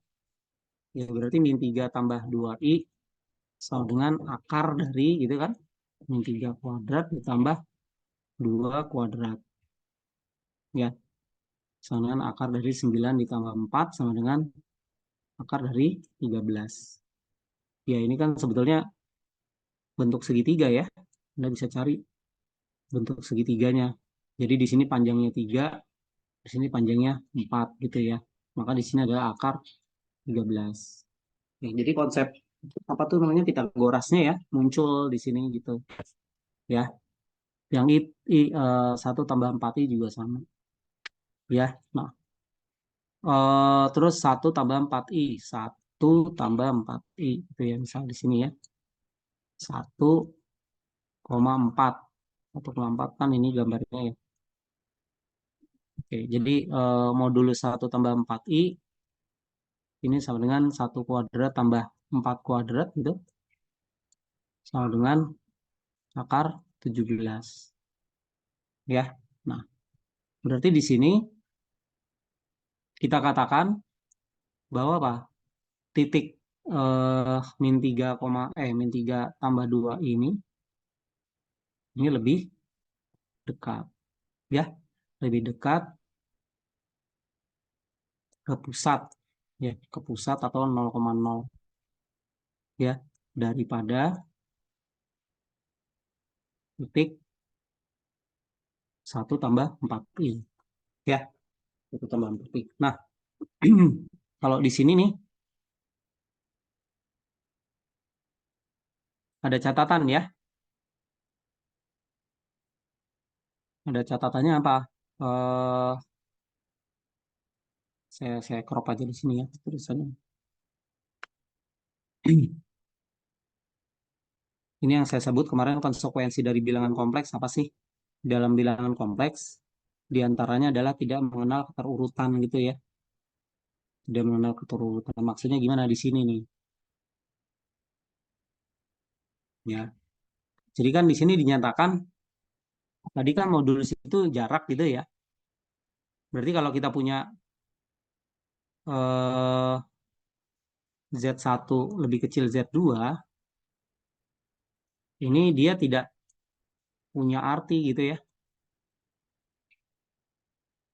Ya berarti min 3 tambah 2i sama dengan akar dari gitu kan. Min 3 kuadrat ditambah 2 kuadrat. Ya, sama dengan akar dari 9 ditambah 4 sama dengan akar dari 13. Ya, ini kan sebetulnya bentuk segitiga ya. Anda bisa cari bentuk segitiganya. Jadi di sini panjangnya 3, di sini panjangnya 4 gitu ya. Maka di sini adalah akar 13. Ya, jadi konsep apa tuh namanya Pitagorasnya ya muncul di sini gitu ya. Yang 1 tambah 4i juga sama ya. Nah, terus 1 tambah 4i, 1 tambah 4i itu ya, misal di sini ya 1,4, 1,4 kan ini gambarnya ya. Oke, jadi modulus 1 tambah 4i ini sama dengan 1 kuadrat tambah 4 kuadrat gitu, sama dengan akar 17 ya. Nah, berarti di sini kita katakan bahwa apa? Titik min 3, min 3 tambah 2 ini lebih dekat ya, lebih dekat ke pusat ya, ke pusat atau 0,0 ya, daripada titik 1 tambah 4i ya, 1 tambah 4i. Nah, kalau di sini nih ada catatan ya. Ada catatannya apa? Eh saya crop aja di sini ya tulisannya. Ini yang saya sebut kemarin konsekuensi dari bilangan kompleks apa sih? Dalam bilangan kompleks, diantaranya adalah tidak mengenal keterurutan gitu ya. Tidak mengenal keterurutan. Maksudnya gimana di sini nih? Ya. Jadi kan di sini dinyatakan tadi kan modulus itu jarak gitu ya. Berarti kalau kita punya eh, Z1 lebih kecil Z2, ini dia tidak punya arti gitu ya.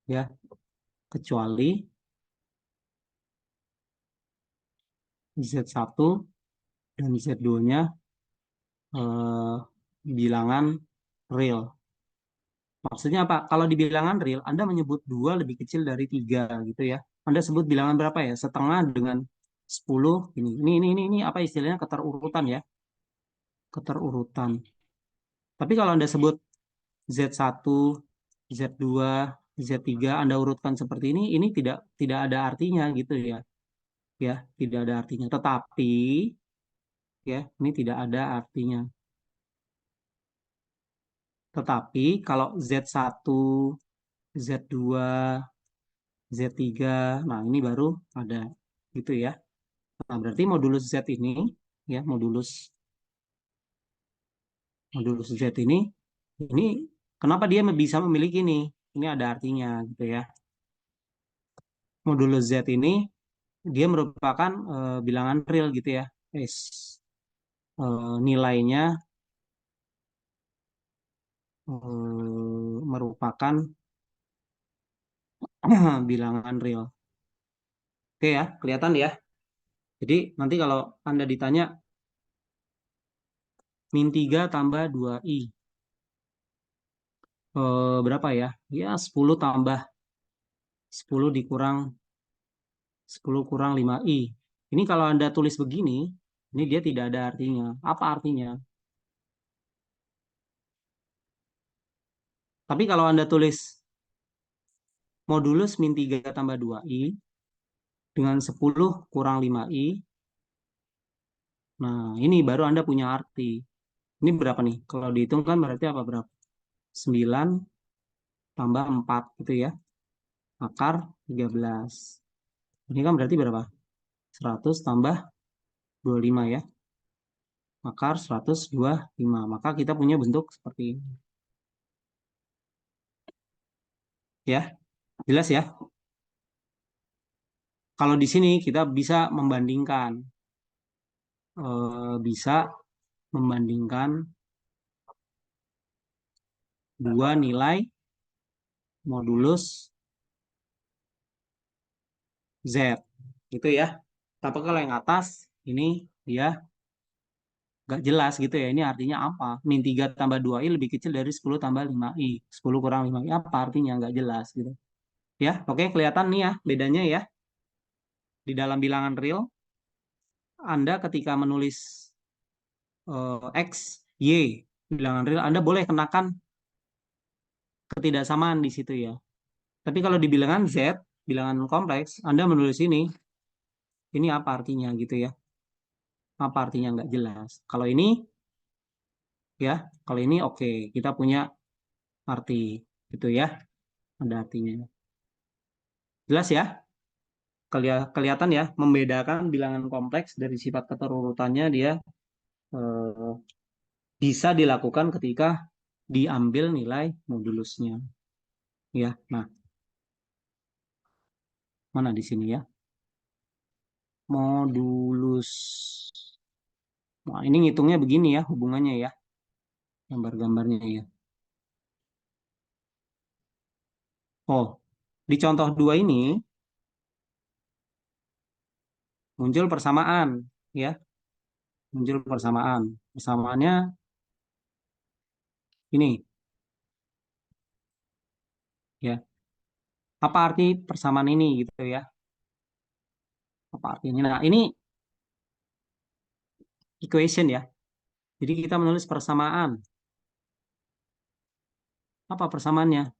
Ya, kecuali Z1 dan Z2-nya bilangan real. Maksudnya apa? Kalau di bilangan real, Anda menyebut 2 lebih kecil dari 3 gitu ya. Anda sebut bilangan berapa ya? Setengah dengan 10. Ini apa istilahnya keterurutan ya. Keterurutan. Tapi kalau Anda sebut Z1, Z2, Z3, Anda urutkan seperti ini tidak tidak ada artinya gitu ya. Ya, tidak ada artinya. Tetapi ya, ini tidak ada artinya. Tetapi kalau Z1, Z2, Z3, nah ini baru ada gitu ya. Nah, berarti modulus Z ini ya, modulus Z ini kenapa dia bisa memiliki ini? Ini ada artinya gitu ya. Modulus Z ini dia merupakan bilangan real gitu ya. Nilainya merupakan bilangan real. Oke ya, kelihatan ya. Jadi nanti kalau Anda ditanya min 3 tambah 2i. berapa ya? Ya 10 tambah 10 dikurang 10 kurang 5i. Ini kalau Anda tulis begini, ini dia tidak ada artinya. Apa artinya? Tapi kalau Anda tulis modulus min 3 tambah 2i dengan 10 kurang 5i, nah ini baru Anda punya arti. Ini berapa nih? Kalau dihitung kan berarti apa berapa? 9 tambah 4 gitu ya. Akar 13. Ini kan berarti berapa? 100 tambah 25 ya. Akar 125. Maka kita punya bentuk seperti ini. Ya, jelas ya? Kalau di sini kita bisa membandingkan. Bisa membandingkan dua nilai modulus Z. Gitu ya. Tapi kalau yang atas, ini dia nggak jelas gitu ya. Ini artinya apa? Min 3 tambah 2i lebih kecil dari 10 tambah 5i. 10 kurang 5i apa artinya? Nggak jelas gitu. Ya, oke kelihatan nih ya bedanya ya. Di dalam bilangan real, Anda ketika menulis X, Y, bilangan real, Anda boleh kenakan ketidaksamaan di situ ya. Tapi kalau di bilangan Z, bilangan kompleks, Anda menulis ini apa artinya gitu ya. Apa artinya nggak jelas. Kalau ini, ya, kalau ini oke, kita punya arti gitu ya. Ada artinya. Jelas ya? Kelihatan ya, membedakan bilangan kompleks dari sifat keterurutannya dia eh, bisa dilakukan ketika diambil nilai modulusnya. Ya, nah, mana di sini ya? Modulus. Nah, ini ngitungnya begini ya, hubungannya ya. Gambar-gambarnya ya. Oh, di contoh 2 ini muncul persamaan, ya. Muncul persamaan. Persamaannya ini, ya. Apa arti persamaan ini gitu ya? Apa artinya? Nah, ini equation ya. Jadi kita menulis persamaan. Apa persamaannya?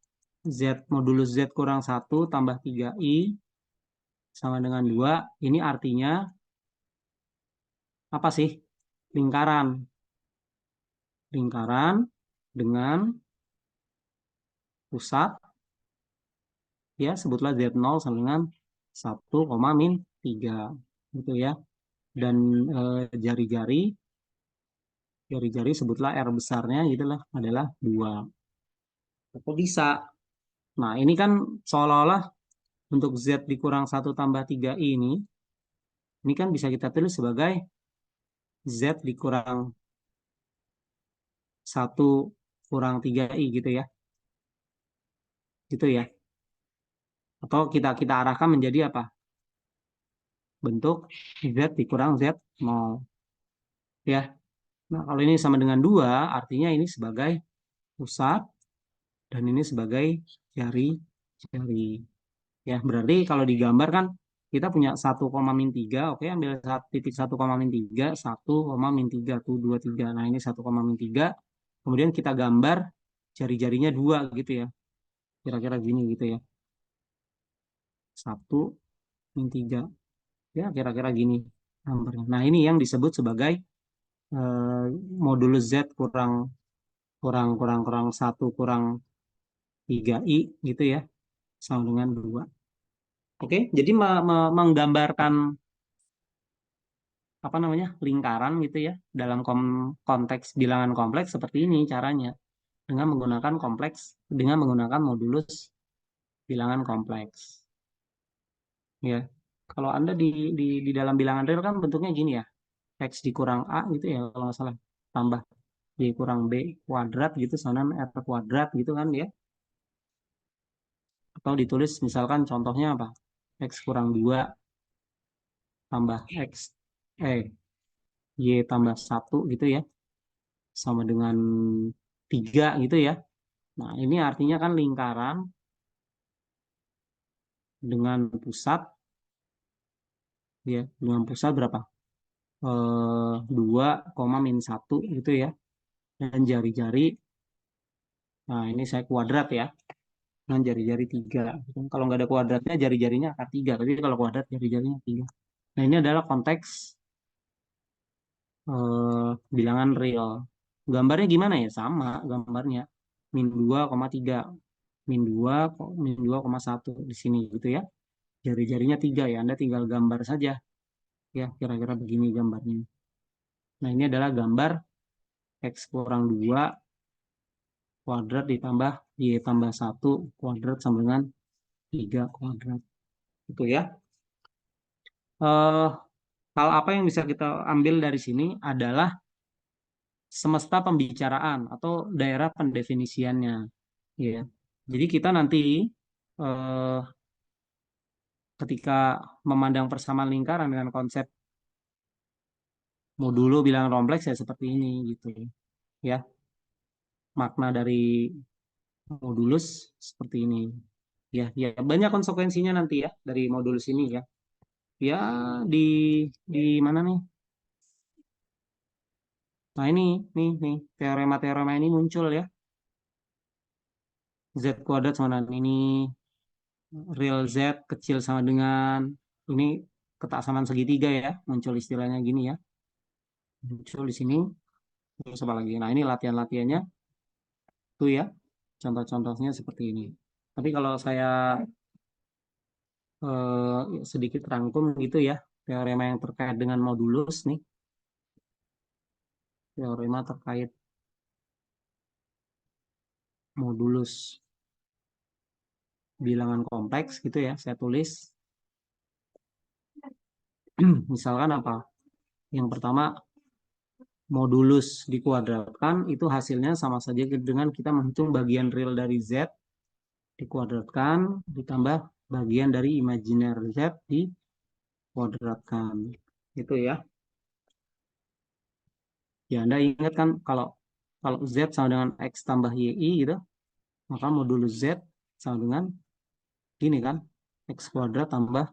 Z modulus Z kurang 1 tambah 3i sama dengan 2. Ini artinya apa sih? Lingkaran. Lingkaran dengan pusat, ya sebutlah Z0 sama dengan 1, min 3. Gitu ya. Dan jari-jari, jari-jari sebutlah R besarnya gitulah adalah 2. Kok bisa? Nah, ini kan seolah-olah untuk Z dikurang 1 tambah 3i ini kan bisa kita tulis sebagai Z dikurang 1 kurang 3i gitu ya. Gitu ya. Atau kita arahkan menjadi apa? Bentuk Z dikurang Z0. Ya. Nah, kalau ini sama dengan 2, artinya ini sebagai pusat dan ini sebagai jari-jari. Ya, berarti kalau digambar kan kita punya 1, min 3. Oke, ambil titik 1, min 3, 1, min 3, tuh 2, 3. Nah, ini 1, min 3. Kemudian kita gambar jari-jarinya 2 gitu ya. Kira-kira gini gitu ya. 1, min 3. Ya, kira-kira gini gambarnya. Nah, ini yang disebut sebagai eh, modulus Z kurang kurang kurang kurang 1 kurang 3i gitu ya. Sama dengan 2. Oke, jadi menggambarkan apa namanya lingkaran gitu ya dalam konteks bilangan kompleks seperti ini caranya dengan menggunakan modulus bilangan kompleks ya. Kalau Anda di dalam bilangan real kan bentuknya gini ya, x dikurang a gitu ya kalau nggak salah, tambah b kurang b kuadrat gitu sama dengan r kuadrat gitu kan ya. Atau ditulis misalkan contohnya apa, x kurang 2 tambah x y tambah 1 gitu ya sama dengan 3 gitu ya. Nah, ini artinya kan lingkaran dengan pusat, ya, dengan pusat berapa? 2, -1 gitu ya. Dan jari-jari, nah ini saya kuadrat ya, dengan jari-jari 3. Kalau nggak ada kuadratnya, jari-jarinya akan 3. Tapi kalau kuadrat, jari-jarinya 3. Nah, ini adalah konteks bilangan real. Gambarnya gimana ya? Sama gambarnya. -2, 3. -2, -2,1 di sini gitu ya. Jari-jarinya 3 ya. Anda tinggal gambar saja. Ya, kira-kira begini gambarnya. Nah, ini adalah gambar X kurang 2 kuadrat ditambah Y tambah 1 kuadrat sama dengan 3 kuadrat. Itu ya. Eh, hal apa yang bisa kita ambil dari sini adalah semesta pembicaraan atau daerah pendefinisiannya. Ya. Jadi kita nanti eh, ketika memandang persamaan lingkaran dengan konsep modulo bilangan kompleks ya seperti ini gitu ya. Makna dari modulus seperti ini. Ya, ya banyak konsekuensinya nanti ya dari modulus ini ya. Ya di di mana nih? Nah ini nih teorema-teorema ini muncul ya. Z kuadrat sama dengan ini, real Z kecil sama dengan ini ketaksamaan segitiga ya, muncul istilahnya gini ya. Muncul di sini. Terus apa lagi? Nah, ini latihan-latihannya tuh ya. Contoh-contohnya seperti ini. Tapi kalau saya sedikit rangkum gitu ya, teorema yang terkait dengan modulus nih, teorema terkait modulus bilangan kompleks gitu ya, saya tulis. Misalkan apa? Yang pertama, modulus dikuadratkan itu hasilnya sama saja dengan kita menghitung bagian real dari Z dikuadratkan ditambah bagian dari imajiner Z dikuadratkan. Itu ya. Ya, Anda ingat kan kalau kalau Z sama dengan X tambah YI gitu, maka modulus Z sama dengan ini kan, X kuadrat tambah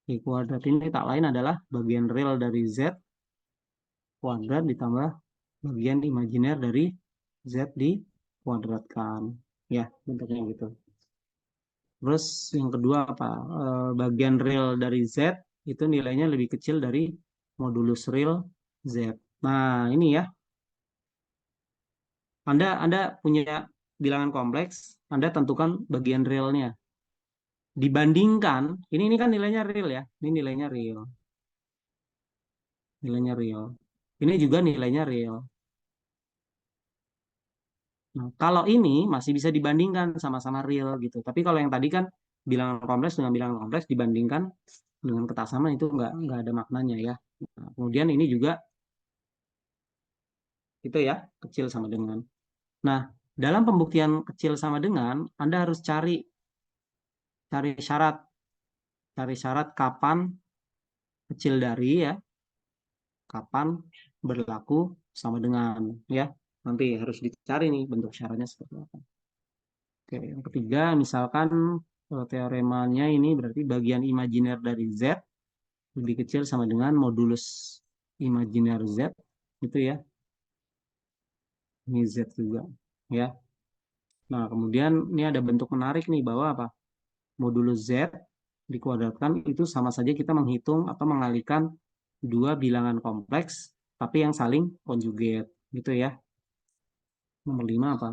Y kuadrat. Ini tak lain adalah bagian real dari Z kuadrat ditambah bagian imajiner dari Z dikuadratkan. Ya, bentuknya gitu. Terus yang kedua apa? Bagian real dari Z itu nilainya lebih kecil dari modulus real Z. Nah, ini ya. Anda punya bilangan kompleks, Anda tentukan bagian realnya. Dibandingkan, ini kan nilainya real ya. Ini nilainya real. Nilainya real. Ini juga nilainya real. Nah, kalau ini masih bisa dibandingkan sama-sama real gitu. Tapi kalau yang tadi kan bilangan kompleks dengan bilangan kompleks dibandingkan dengan ketaksamaan itu nggak ada maknanya ya. Nah, kemudian ini juga itu ya kecil sama dengan. Nah, dalam pembuktian kecil sama dengan, Anda harus cari syarat kapan kecil dari ya, kapan berlaku sama dengan ya. Nanti harus dicari nih bentuk syaratnya seperti apa. Oke, yang ketiga misalkan teoremanya ini berarti bagian imajiner dari Z lebih kecil sama dengan modulus imajiner Z itu ya. Ini Z juga ya. Nah, kemudian ini ada bentuk menarik nih bahwa apa? Modulus Z dikuadratkan itu sama saja kita menghitung atau mengalihkan dua bilangan kompleks tapi yang saling konjugat gitu ya. Nomor 5 apa?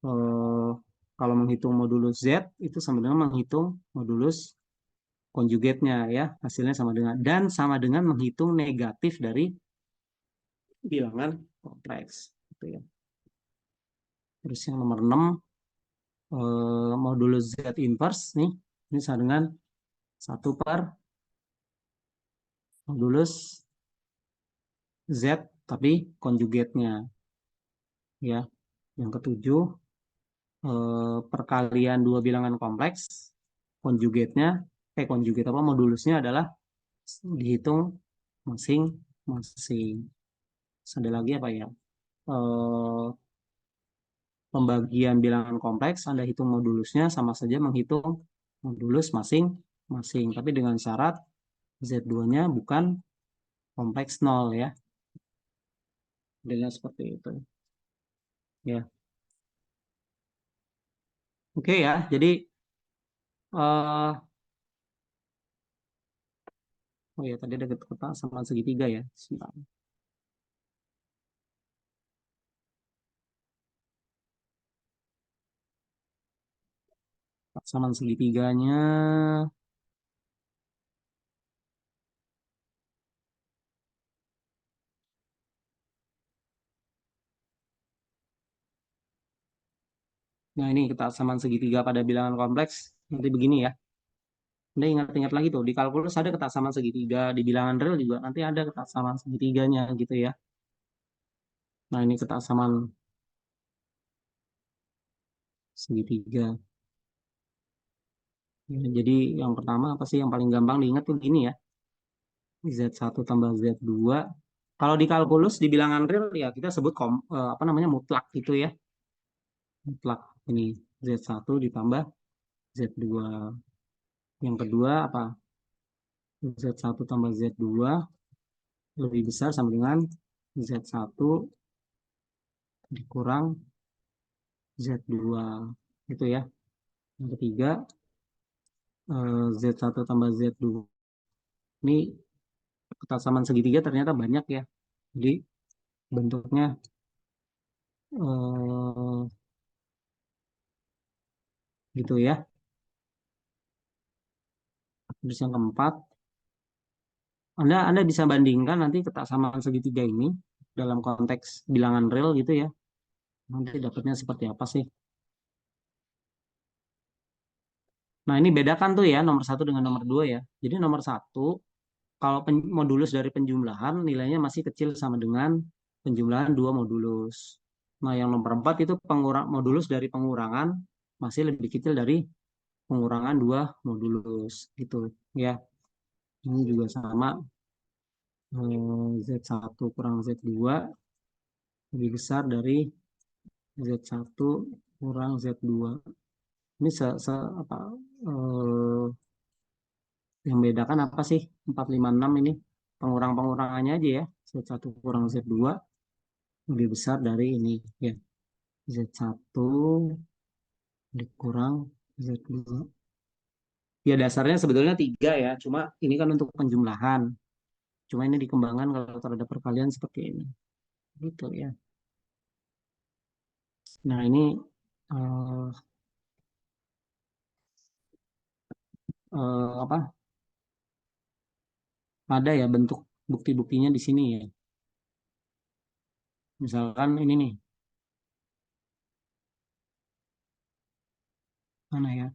Eh, kalau menghitung modulus Z itu sama dengan menghitung modulus konjugatnya ya, hasilnya sama dengan dan sama dengan menghitung negatif dari bilangan kompleks gitu ya. Terus yang nomor 6 modulus Z inverse nih ini sama dengan 1/modulus Z tapi konjugatnya ya. Yang ketujuh perkalian dua bilangan kompleks konjugatnya konjugat apa modulusnya adalah dihitung masing-masing. Ada lagi apa ya? pembagian bilangan kompleks, Anda hitung modulusnya sama saja menghitung modulus masing-masing. Tapi dengan syarat Z2-nya bukan kompleks 0 ya. Dengan seperti itu. Ya. Oke ya, jadi oh ya tadi ada kesamaan segitiga ya. Sebentar. Kesamaan segitiganya nah ini kesamaan segitiga pada bilangan kompleks nanti begini ya. Anda ingat-ingat lagi tuh, di kalkulus ada kesamaan segitiga, di bilangan real juga nanti ada kesamaan segitiganya gitu ya. Nah ini kesamaan segitiga. Ya, jadi yang pertama apa sih yang paling gampang diingat tuh gini ya. Z1 tambah Z2. Kalau di kalkulus di bilangan real ya kita sebut apa namanya mutlak gitu ya. Mutlak ini Z1 ditambah Z2. Yang kedua apa? Z1 tambah Z2 lebih besar sama dengan Z1 dikurang Z2 gitu ya. Yang ketiga Z1 tambah Z2 ini kesamaan segitiga ternyata banyak ya. Jadi bentuknya eh, gitu ya. Terus yang keempat, Anda bisa bandingkan nanti kesamaan segitiga ini dalam konteks bilangan real gitu ya. Nanti dapatnya seperti apa sih? Nah ini bedakan tuh ya nomor satu dengan nomor dua ya. Jadi nomor satu kalau modulus dari penjumlahan nilainya masih kecil sama dengan penjumlahan dua modulus. Nah yang nomor empat itu modulus dari pengurangan masih lebih kecil dari pengurangan dua modulus gitu ya. Ini juga sama Z1 kurang Z2 lebih besar dari Z1 kurang Z2. Ini apa eh, yang bedakan apa sih 456 ini? Pengurang-pengurangannya aja ya. Z1 kurang Z2 lebih besar dari ini ya. Z1 dikurang Z2. Ya dasarnya sebetulnya 3 ya. Cuma ini kan untuk penjumlahan. Cuma ini dikembangkan kalau terhadap perkalian seperti ini. Gitu ya. Nah ini eh, apa? Ada ya bentuk bukti-buktinya di sini ya. Misalkan ini nih. Mana ya?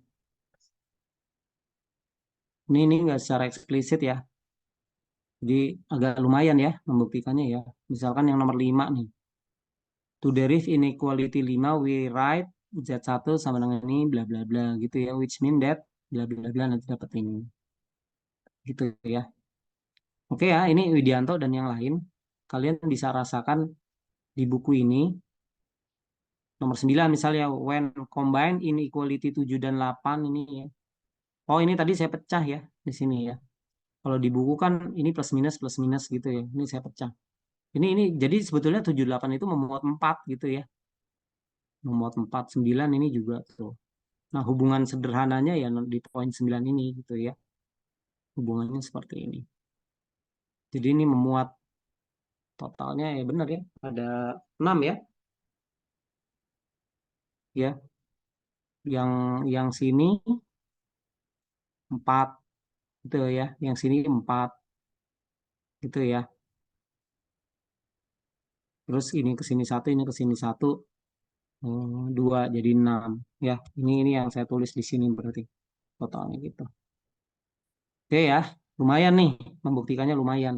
Ini nggak secara eksplisit ya. Jadi agak lumayan ya membuktikannya ya. Misalkan yang nomor 5 nih. To derive inequality 5 we write Z1 sama dengan ini bla bla bla gitu ya. Which mean that bla bla bla nanti dapat ini. Gitu ya. Oke ya, ini Widianto dan yang lain. Kalian bisa rasakan di buku ini nomor 9 misalnya when combine inequality 7 dan 8 ini ya. Oh, ini tadi saya pecah ya di sini ya. Kalau di buku kan ini plus minus gitu ya. Ini saya pecah. Ini jadi sebetulnya 78 itu memuat 4 gitu ya. Memuat 4 9 ini juga tuh. Nah, hubungan sederhananya ya di poin 9 ini gitu ya. Hubungannya seperti ini. Jadi ini memuat totalnya ya benar ya. Ada 6 ya. Ya, yang sini 4 gitu ya. Yang sini 4 gitu ya. Terus ini ke sini 1, ini ke sini 1, 2 jadi 6 ya. Ini yang saya tulis di sini berarti totalnya gitu. Oke ya, lumayan nih membuktikannya lumayan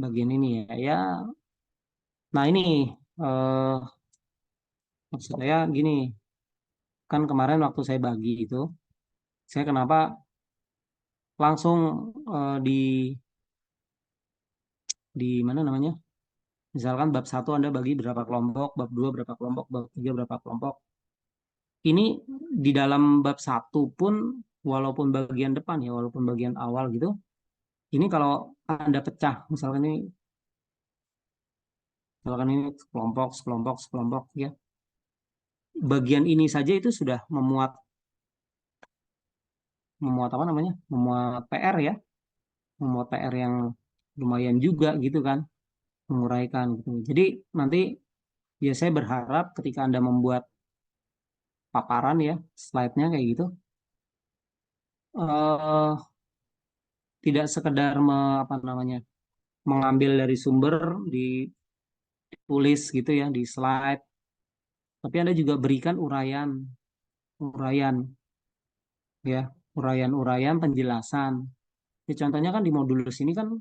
bagian ini ya. Ya, nah ini eh, maksud saya gini, kan kemarin waktu saya bagi itu, saya kenapa langsung di mana namanya Misalkan bab 1 Anda bagi berapa kelompok, bab 2 berapa kelompok, bab 3 berapa kelompok. Ini di dalam bab 1 pun, walaupun bagian depan ya, walaupun bagian awal gitu, ini kalau Anda pecah, misalkan ini kelompok, sekelompok, sekelompok ya. Bagian ini saja itu sudah memuat memuat apa namanya? Memuat PR ya, memuat PR yang lumayan juga gitu kan, menguraikan gitu. Jadi nanti ya saya berharap ketika Anda membuat paparan ya, slide-nya kayak gitu, eh tidak sekedar apa namanya, mengambil dari sumber, ditulis gitu ya di slide, tapi Anda juga berikan uraian, uraian ya, uraian-uraian penjelasan. Ya, contohnya kan di modulus ini kan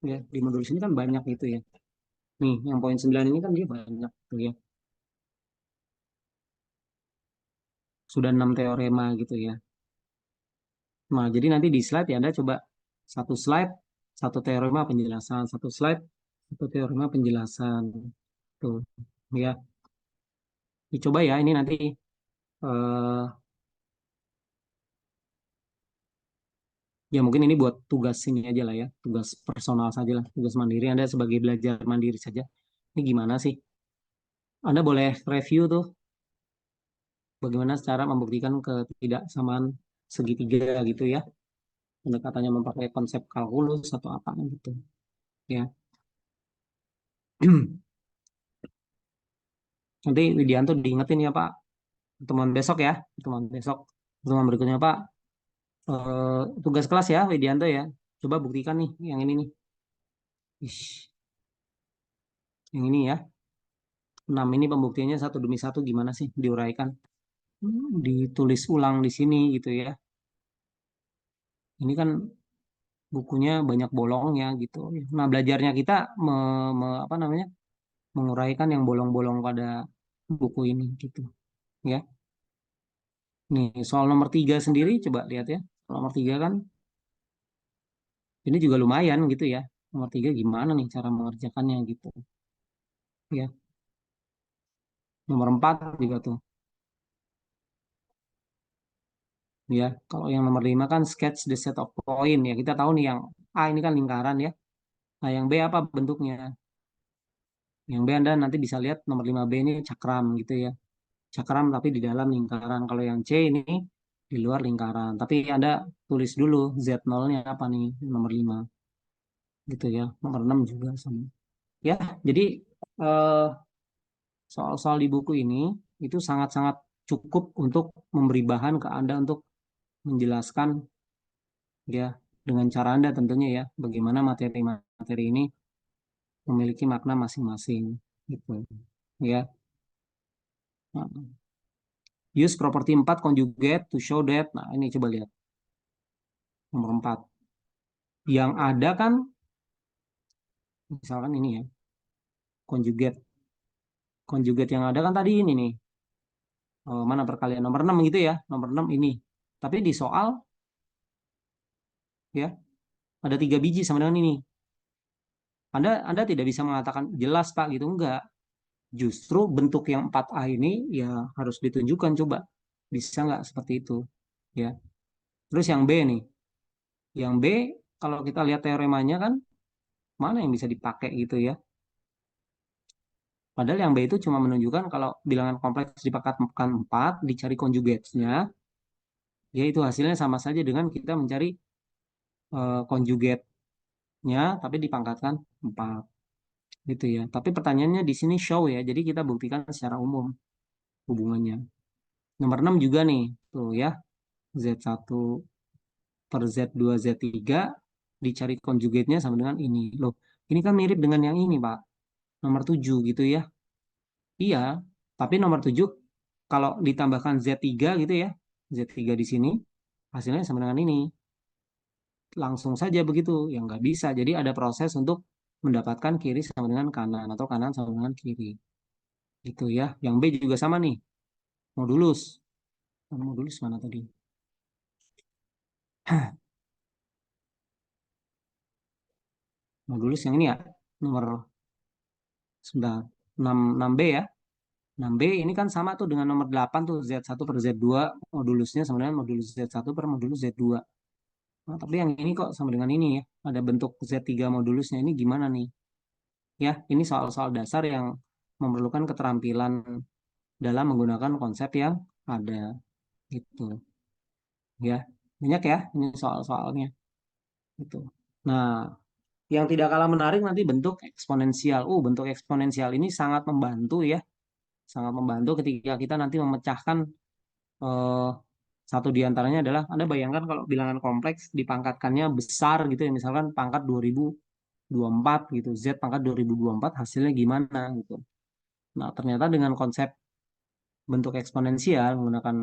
ya, di modulus ini kan banyak gitu ya. Nih, yang poin 9 ini kan dia banyak tuh ya. Sudah 6 teorema gitu ya. Nah, jadi nanti di slide ya Anda coba satu slide, satu teorema penjelasan, satu slide, satu teorema penjelasan. Tuh, ya. Dicoba ya, ini nanti eh, ya mungkin ini buat tugas ini aja lah ya, tugas personal saja lah, tugas mandiri. Anda sebagai belajar mandiri saja. Ini gimana sih? Anda boleh review tuh bagaimana cara membuktikan ketidaksamaan segitiga gitu ya. Pendekatannya memakai konsep kalkulus atau apa gitu ya. Nanti Widianto diingetin ya Pak, pertemuan besok ya, pertemuan besok, pertemuan berikutnya Pak. Tugas kelas ya Widianto ya. Coba buktikan nih yang ini nih. Ish, yang ini ya. 6 ini pembuktiannya satu demi satu gimana sih diuraikan? Ditulis ulang di sini gitu ya. Ini kan bukunya banyak bolongnya gitu. Nah, belajarnya kita apa namanya? Menguraikan yang bolong-bolong pada buku ini gitu ya. Nih, soal nomor 3 sendiri coba lihat ya. Soal nomor 3 kan ini juga lumayan gitu ya. Nomor 3 gimana nih cara mengerjakannya gitu ya. Nomor 4 juga tuh ya. Kalau yang nomor 5 kan sketch the set of point ya. Kita tahu nih yang A ini kan lingkaran ya. Nah, yang B apa bentuknya? Yang B Anda nanti bisa lihat nomor 5B ini cakram gitu ya. Cakram tapi di dalam lingkaran. Kalau yang C ini di luar lingkaran. Tapi Anda tulis dulu Z0-nya apa nih nomor 5 gitu ya. Nomor 6 juga sama. Ya, jadi eh, soal-soal di buku ini itu sangat-sangat cukup untuk memberi bahan ke Anda untuk menjelaskan ya dengan cara Anda tentunya ya bagaimana materi-materi ini memiliki makna masing-masing gitu ya. Nah, use property 4 conjugate to show that. Nah, ini coba lihat nomor 4. Yang ada kan misalkan ini ya, conjugate. Conjugate yang ada kan tadi ini nih. Mana perkalian nomor 6 gitu ya. Nomor 6 ini. Tapi di soal ya ada 3 biji sama dengan ini. Anda tidak bisa mengatakan jelas Pak gitu enggak. Justru bentuk yang 4A ini ya harus ditunjukkan coba. Bisa nggak seperti itu ya. Terus yang B nih. Yang B kalau kita lihat teoremanya kan mana yang bisa dipakai gitu ya. Padahal yang B itu cuma menunjukkan kalau bilangan kompleks dipangkatkan 4 dicari conjugate-nya, ya itu hasilnya sama saja dengan kita mencari conjugate-nya tapi dipangkatkan 4 gitu ya. Tapi pertanyaannya di sini show ya. Jadi kita buktikan secara umum hubungannya. Nomor 6 juga nih. Tuh ya. Z1 per Z2 Z3 dicari conjugate-nya sama dengan ini. Loh, ini kan mirip dengan yang ini, Pak. Nomor 7 gitu ya. Iya, tapi nomor 7 kalau ditambahkan Z3 gitu ya. Z3 di sini hasilnya sama dengan ini. Langsung saja begitu. Yang nggak bisa. Jadi ada proses untuk mendapatkan kiri sama dengan kanan atau kanan sama dengan kiri. Gitu ya. Yang B juga sama nih. Modulus. Modulus mana tadi? Modulus yang ini ya. nomor sebentar, 6B ya. 6B ini kan sama tuh dengan nomor 8 tuh, Z1 per Z2 modulusnya sebenarnya modulus Z1 per modulus Z2. Nah, tapi yang ini kok sama dengan ini ya. Ada bentuk Z3 modulusnya, ini gimana nih? Ya, ini soal-soal dasar yang memerlukan keterampilan dalam menggunakan konsep yang ada gitu. Ya, banyak ya ini soal-soalnya gitu. Nah, yang tidak kalah menarik nanti bentuk eksponensial. Bentuk eksponensial ini sangat membantu ya, sangat membantu ketika kita nanti memecahkan eh, satu di antaranya adalah Anda bayangkan kalau bilangan kompleks dipangkatkannya besar gitu ya, misalkan pangkat 2024 gitu, Z pangkat 2024 hasilnya gimana gitu. Nah, ternyata dengan konsep bentuk eksponensial menggunakan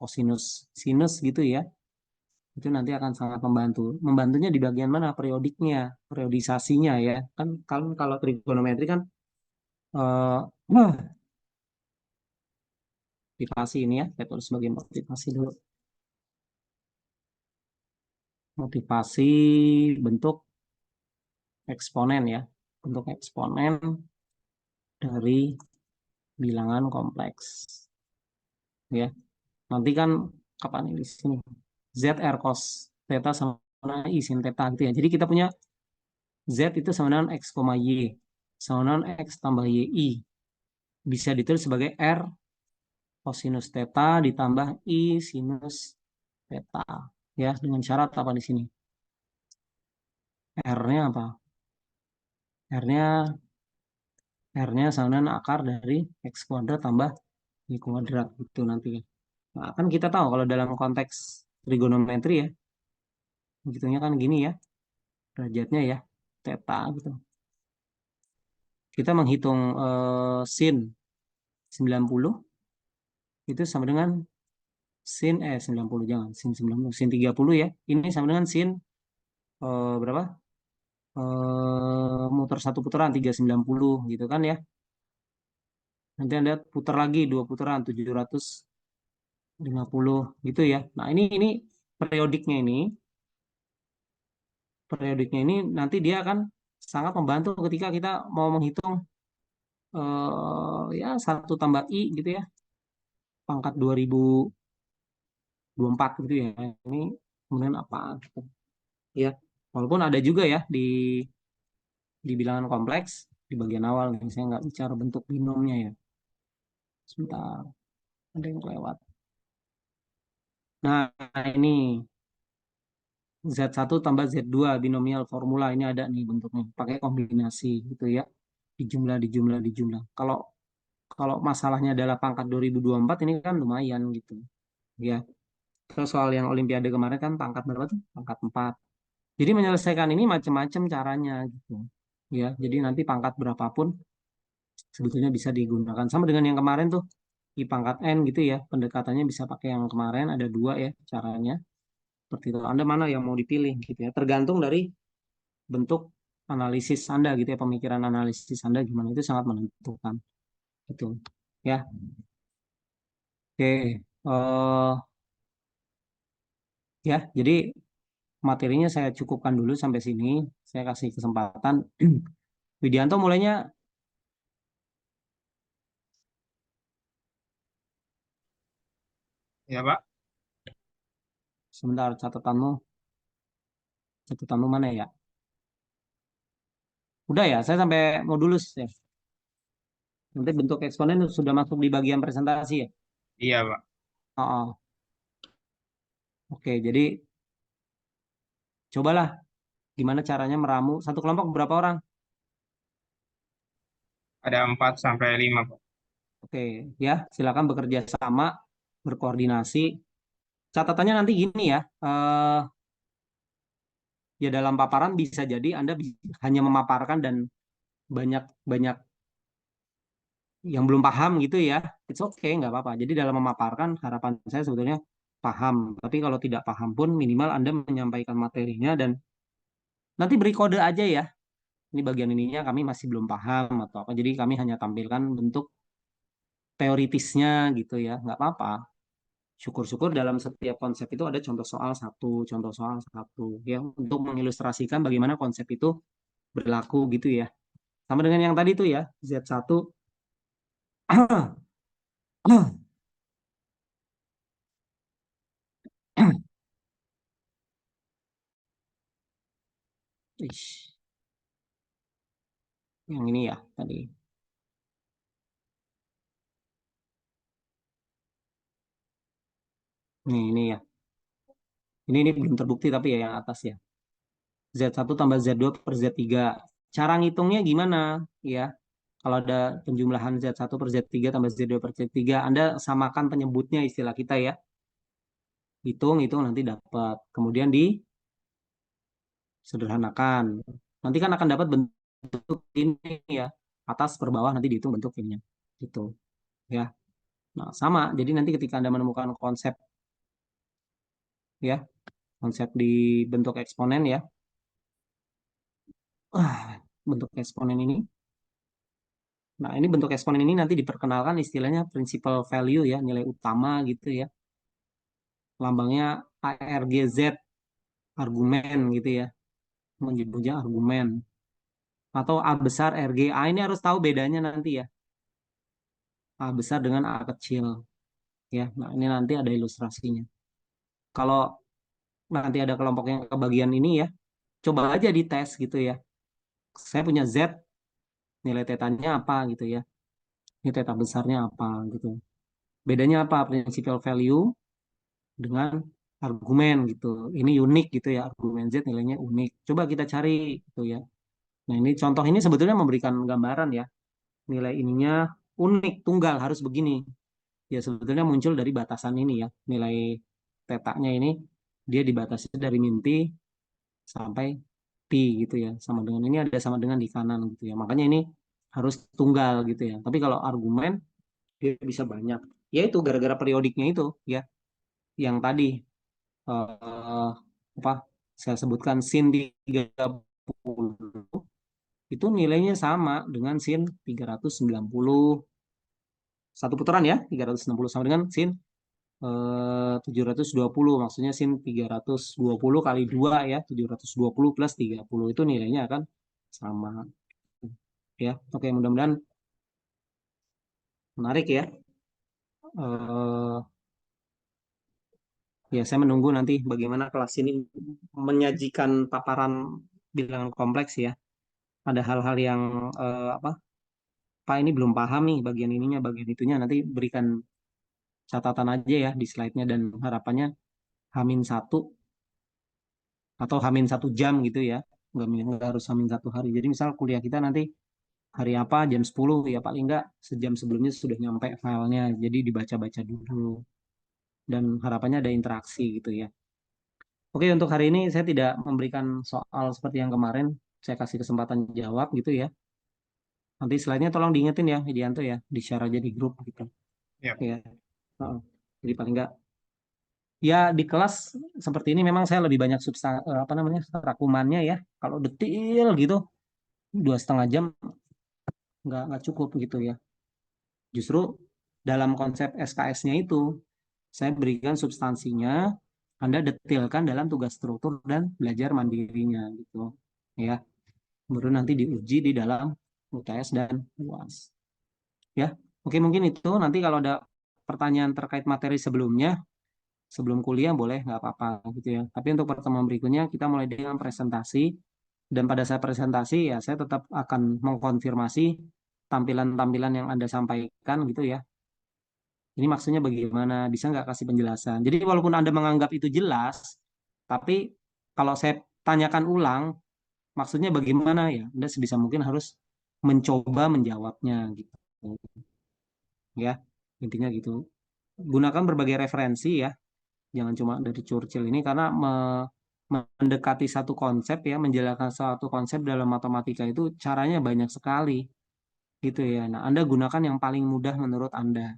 kosinus sinus gitu ya, itu nanti akan sangat membantu. Membantunya di bagian mana? Periodiknya, periodisasinya ya. Kan kalau trigonometri kan nah, motivasi ini ya, saya tulis sebagai motivasi dulu. Motivasi bentuk eksponen ya. Bentuk eksponen dari bilangan kompleks. Ya. Nanti kan kapan ini di sini? Z R cos theta sama I sin theta gitu ya. Jadi kita punya Z itu sama dengan X, Y. Sama dengan X tambah YI. Bisa ditulis sebagai R cosinus theta ditambah I sinus theta. Ya, dengan syarat apa di sini? R-nya apa? R-nya R-nya sama dengan akar dari X kuadrat tambah Y kuadrat gitu nanti. Nah, kan kita tahu kalau dalam konteks trigonometri ya, begitunya kan gini ya, derajatnya ya, theta gitu. Kita menghitung sin 90 itu sama dengan sin 90 jangan sin 90 sin 30 ya. Ini sama dengan sin berapa? Muter satu putaran 390 gitu kan ya. Nanti Anda putar lagi dua putaran 750 gitu ya. Nah, ini periodiknya ini periodiknya ini nanti dia akan sangat membantu ketika kita mau menghitung ya satu tambah I gitu ya pangkat 2024 gitu ya. Ini kemudian apa gitu. Ya, walaupun ada juga ya di bilangan kompleks di bagian awal nih saya nggak bicara bentuk binomnya ya. Sebentar, ada yang kelewat. Nah, ini Z1 tambah Z2 binomial formula ini ada nih bentuknya pakai kombinasi gitu ya. Dijumlah. Kalau kalau masalahnya adalah pangkat 2024 ini kan lumayan gitu ya. Terus soal yang Olimpiade kemarin kan pangkat berapa tuh? Pangkat 4. Jadi menyelesaikan ini macam-macam caranya gitu. Ya, jadi nanti pangkat berapapun sebetulnya bisa digunakan. Sama dengan yang kemarin tuh I pangkat N gitu ya. Pendekatannya bisa pakai yang kemarin ada dua ya caranya. Seperti itu. Anda mana yang mau dipilih gitu ya. Tergantung dari bentuk analisis Anda gitu ya. Pemikiran analisis Anda gimana itu sangat menentukan. Gitu. Ya. Oke. Ya, jadi materinya saya cukupkan dulu sampai sini. Saya kasih kesempatan. Widianto mulainya Ya, Pak. sebentar catatanmu mana ya? Udah ya, saya sampai modulus ya. Nanti bentuk eksponen sudah masuk di bagian presentasi ya. Iya, Pak. Oh, oh. Oke, jadi cobalah gimana caranya meramu satu kelompok berapa orang? Ada 4 sampai 5, Pak. Oke, ya silakan bekerja sama, berkoordinasi. Catatannya nanti gini ya, ya dalam paparan bisa jadi Anda hanya memaparkan dan banyak banyak yang belum paham gitu ya, it's okay, nggak apa-apa. Jadi dalam memaparkan harapan saya sebetulnya paham. Tapi kalau tidak paham pun minimal Anda menyampaikan materinya dan nanti beri kode aja ya. Ini bagian ininya kami masih belum paham atau apa. Jadi kami hanya tampilkan bentuk teoritisnya gitu ya, nggak apa-apa. Syukur-syukur dalam setiap konsep itu ada contoh soal satu ya untuk mengilustrasikan bagaimana konsep itu berlaku gitu ya. Sama dengan yang tadi tuh ya, Z1. Ish, yang ini ya tadi. Ini ya. Ini belum terbukti tapi ya yang atas ya. Z1 tambah Z2 per Z3. Cara ngitungnya gimana? Ya, kalau ada penjumlahan Z1 per Z3 tambah Z2 per Z3, Anda samakan penyebutnya istilah kita ya. Hitung nanti dapat. Kemudian disederhanakan. Nanti kan akan dapat bentuk ini ya. Atas per bawah nanti dihitung bentuk ininya. Gitu ya. Nah, sama. Jadi nanti ketika Anda menemukan konsep ya, konsep di bentuk eksponen ya. Bentuk eksponen ini. Nah, ini bentuk eksponen ini nanti diperkenalkan istilahnya principal value ya, nilai utama gitu ya. Lambangnya ARGZ, argumen gitu ya. Menyebutnya argumen. Atau A besar RGA, ini harus tahu bedanya nanti ya. A besar dengan A kecil ya. Nah, ini nanti ada ilustrasinya. Kalau nanti ada kelompok yang kebagian ini ya, coba aja dites gitu ya. Saya punya Z, nilai tetanya apa gitu ya. Ini teta besarnya apa gitu. Bedanya apa? Principal value dengan argumen gitu. Ini unik gitu ya, argumen Z nilainya unik. Coba kita cari gitu ya. Nah, ini contoh ini sebetulnya memberikan gambaran ya. Nilai ininya unik, tunggal harus begini. Ya sebetulnya muncul dari batasan ini ya. Nilai tetanya ini dia dibatasi dari min P sampai P gitu ya. Sama dengan ini ada sama dengan di kanan gitu ya. Makanya ini harus tunggal gitu ya. Tapi kalau argumen dia bisa banyak. Ya itu gara-gara periodiknya itu ya. Yang tadi eh, apa saya sebutkan sin 30 itu nilainya sama dengan sin 390 satu putaran ya 360 sama dengan sin 720 maksudnya sin 320 kali 2 ya 720 plus 30 itu nilainya akan sama ya. Oke, mudah-mudahan menarik ya. Eh, ya saya menunggu nanti bagaimana kelas ini menyajikan paparan bilangan kompleks ya. Ada hal-hal yang apa Pak ini belum paham nih bagian ininya, bagian itunya. Nanti berikan catatan aja ya di slide-nya dan harapannya Hamin 1 atau Hamin 1 jam gitu ya. Nggak harus Hamin 1 hari. Jadi misal kuliah kita nanti hari apa jam 10 ya paling nggak sejam sebelumnya sudah nyampe filenya. Jadi dibaca-baca dulu. Dan harapannya ada interaksi gitu ya. Oke, untuk hari ini saya tidak memberikan soal seperti yang kemarin. Saya kasih kesempatan jawab gitu ya. Nanti slide-nya tolong diingetin ya, Widianto ya. Di-share aja di grup gitu. Ya. Ya. Heeh. Jadi paling nggak ya di kelas seperti ini memang saya lebih banyak apa namanya rakumannya ya. Kalau detail gitu 2,5 jam nggak cukup gitu ya. Justru dalam konsep SKS-nya itu saya berikan substansinya, Anda detailkan dalam tugas struktur dan belajar mandirinya gitu ya. Baru nanti diuji di dalam UTS dan UAS ya. Oke, mungkin itu nanti kalau ada pertanyaan terkait materi sebelumnya sebelum kuliah boleh nggak apa-apa gitu ya. Tapi untuk pertemuan berikutnya kita mulai dengan presentasi dan pada saat presentasi ya saya tetap akan mengkonfirmasi tampilan-tampilan yang Anda sampaikan gitu ya. Ini maksudnya bagaimana? Bisa nggak kasih penjelasan? Jadi walaupun Anda menganggap itu jelas, tapi kalau saya tanyakan ulang, maksudnya bagaimana ya? Anda sebisa mungkin harus mencoba menjawabnya gitu. Ya, intinya gitu. Gunakan berbagai referensi ya. Jangan cuma dari Churchill ini karena mendekati satu konsep ya, menjelaskan satu konsep dalam matematika itu caranya banyak sekali gitu ya. Nah, Anda gunakan yang paling mudah menurut Anda.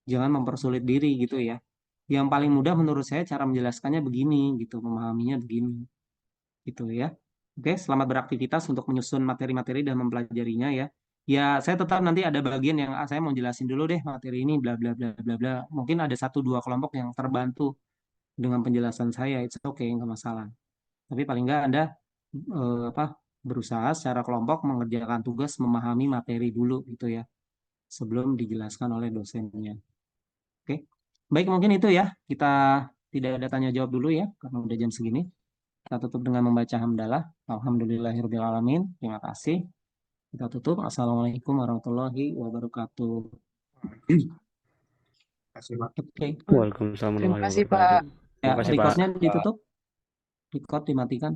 Jangan mempersulit diri gitu ya. Yang paling mudah menurut saya cara menjelaskannya begini gitu, memahaminya begini gitu ya. Oke, selamat beraktivitas untuk menyusun materi-materi dan mempelajarinya ya. Ya, saya tetap nanti ada bagian yang saya mau jelasin dulu deh materi ini bla bla bla bla bla. Mungkin ada 1-2 kelompok yang terbantu dengan penjelasan saya, it's okay, nggak masalah. Tapi paling nggak Anda apa berusaha secara kelompok mengerjakan tugas memahami materi dulu gitu ya, sebelum dijelaskan oleh dosennya. Oke, baik mungkin itu ya. Kita tidak ada tanya jawab dulu ya, karena udah jam segini. Kita tutup dengan membaca hamdalah. Alhamdulillahirabbil alamin. Terima kasih. Kita tutup. Assalamualaikum warahmatullahi wabarakatuh. Kasih Pak. Oke, Waalaikumsalam Terima warahmatullahi kasih, wabarakatuh. Pak. ya Terima kasih, Pak. recordnya ditutup, record dimatikan.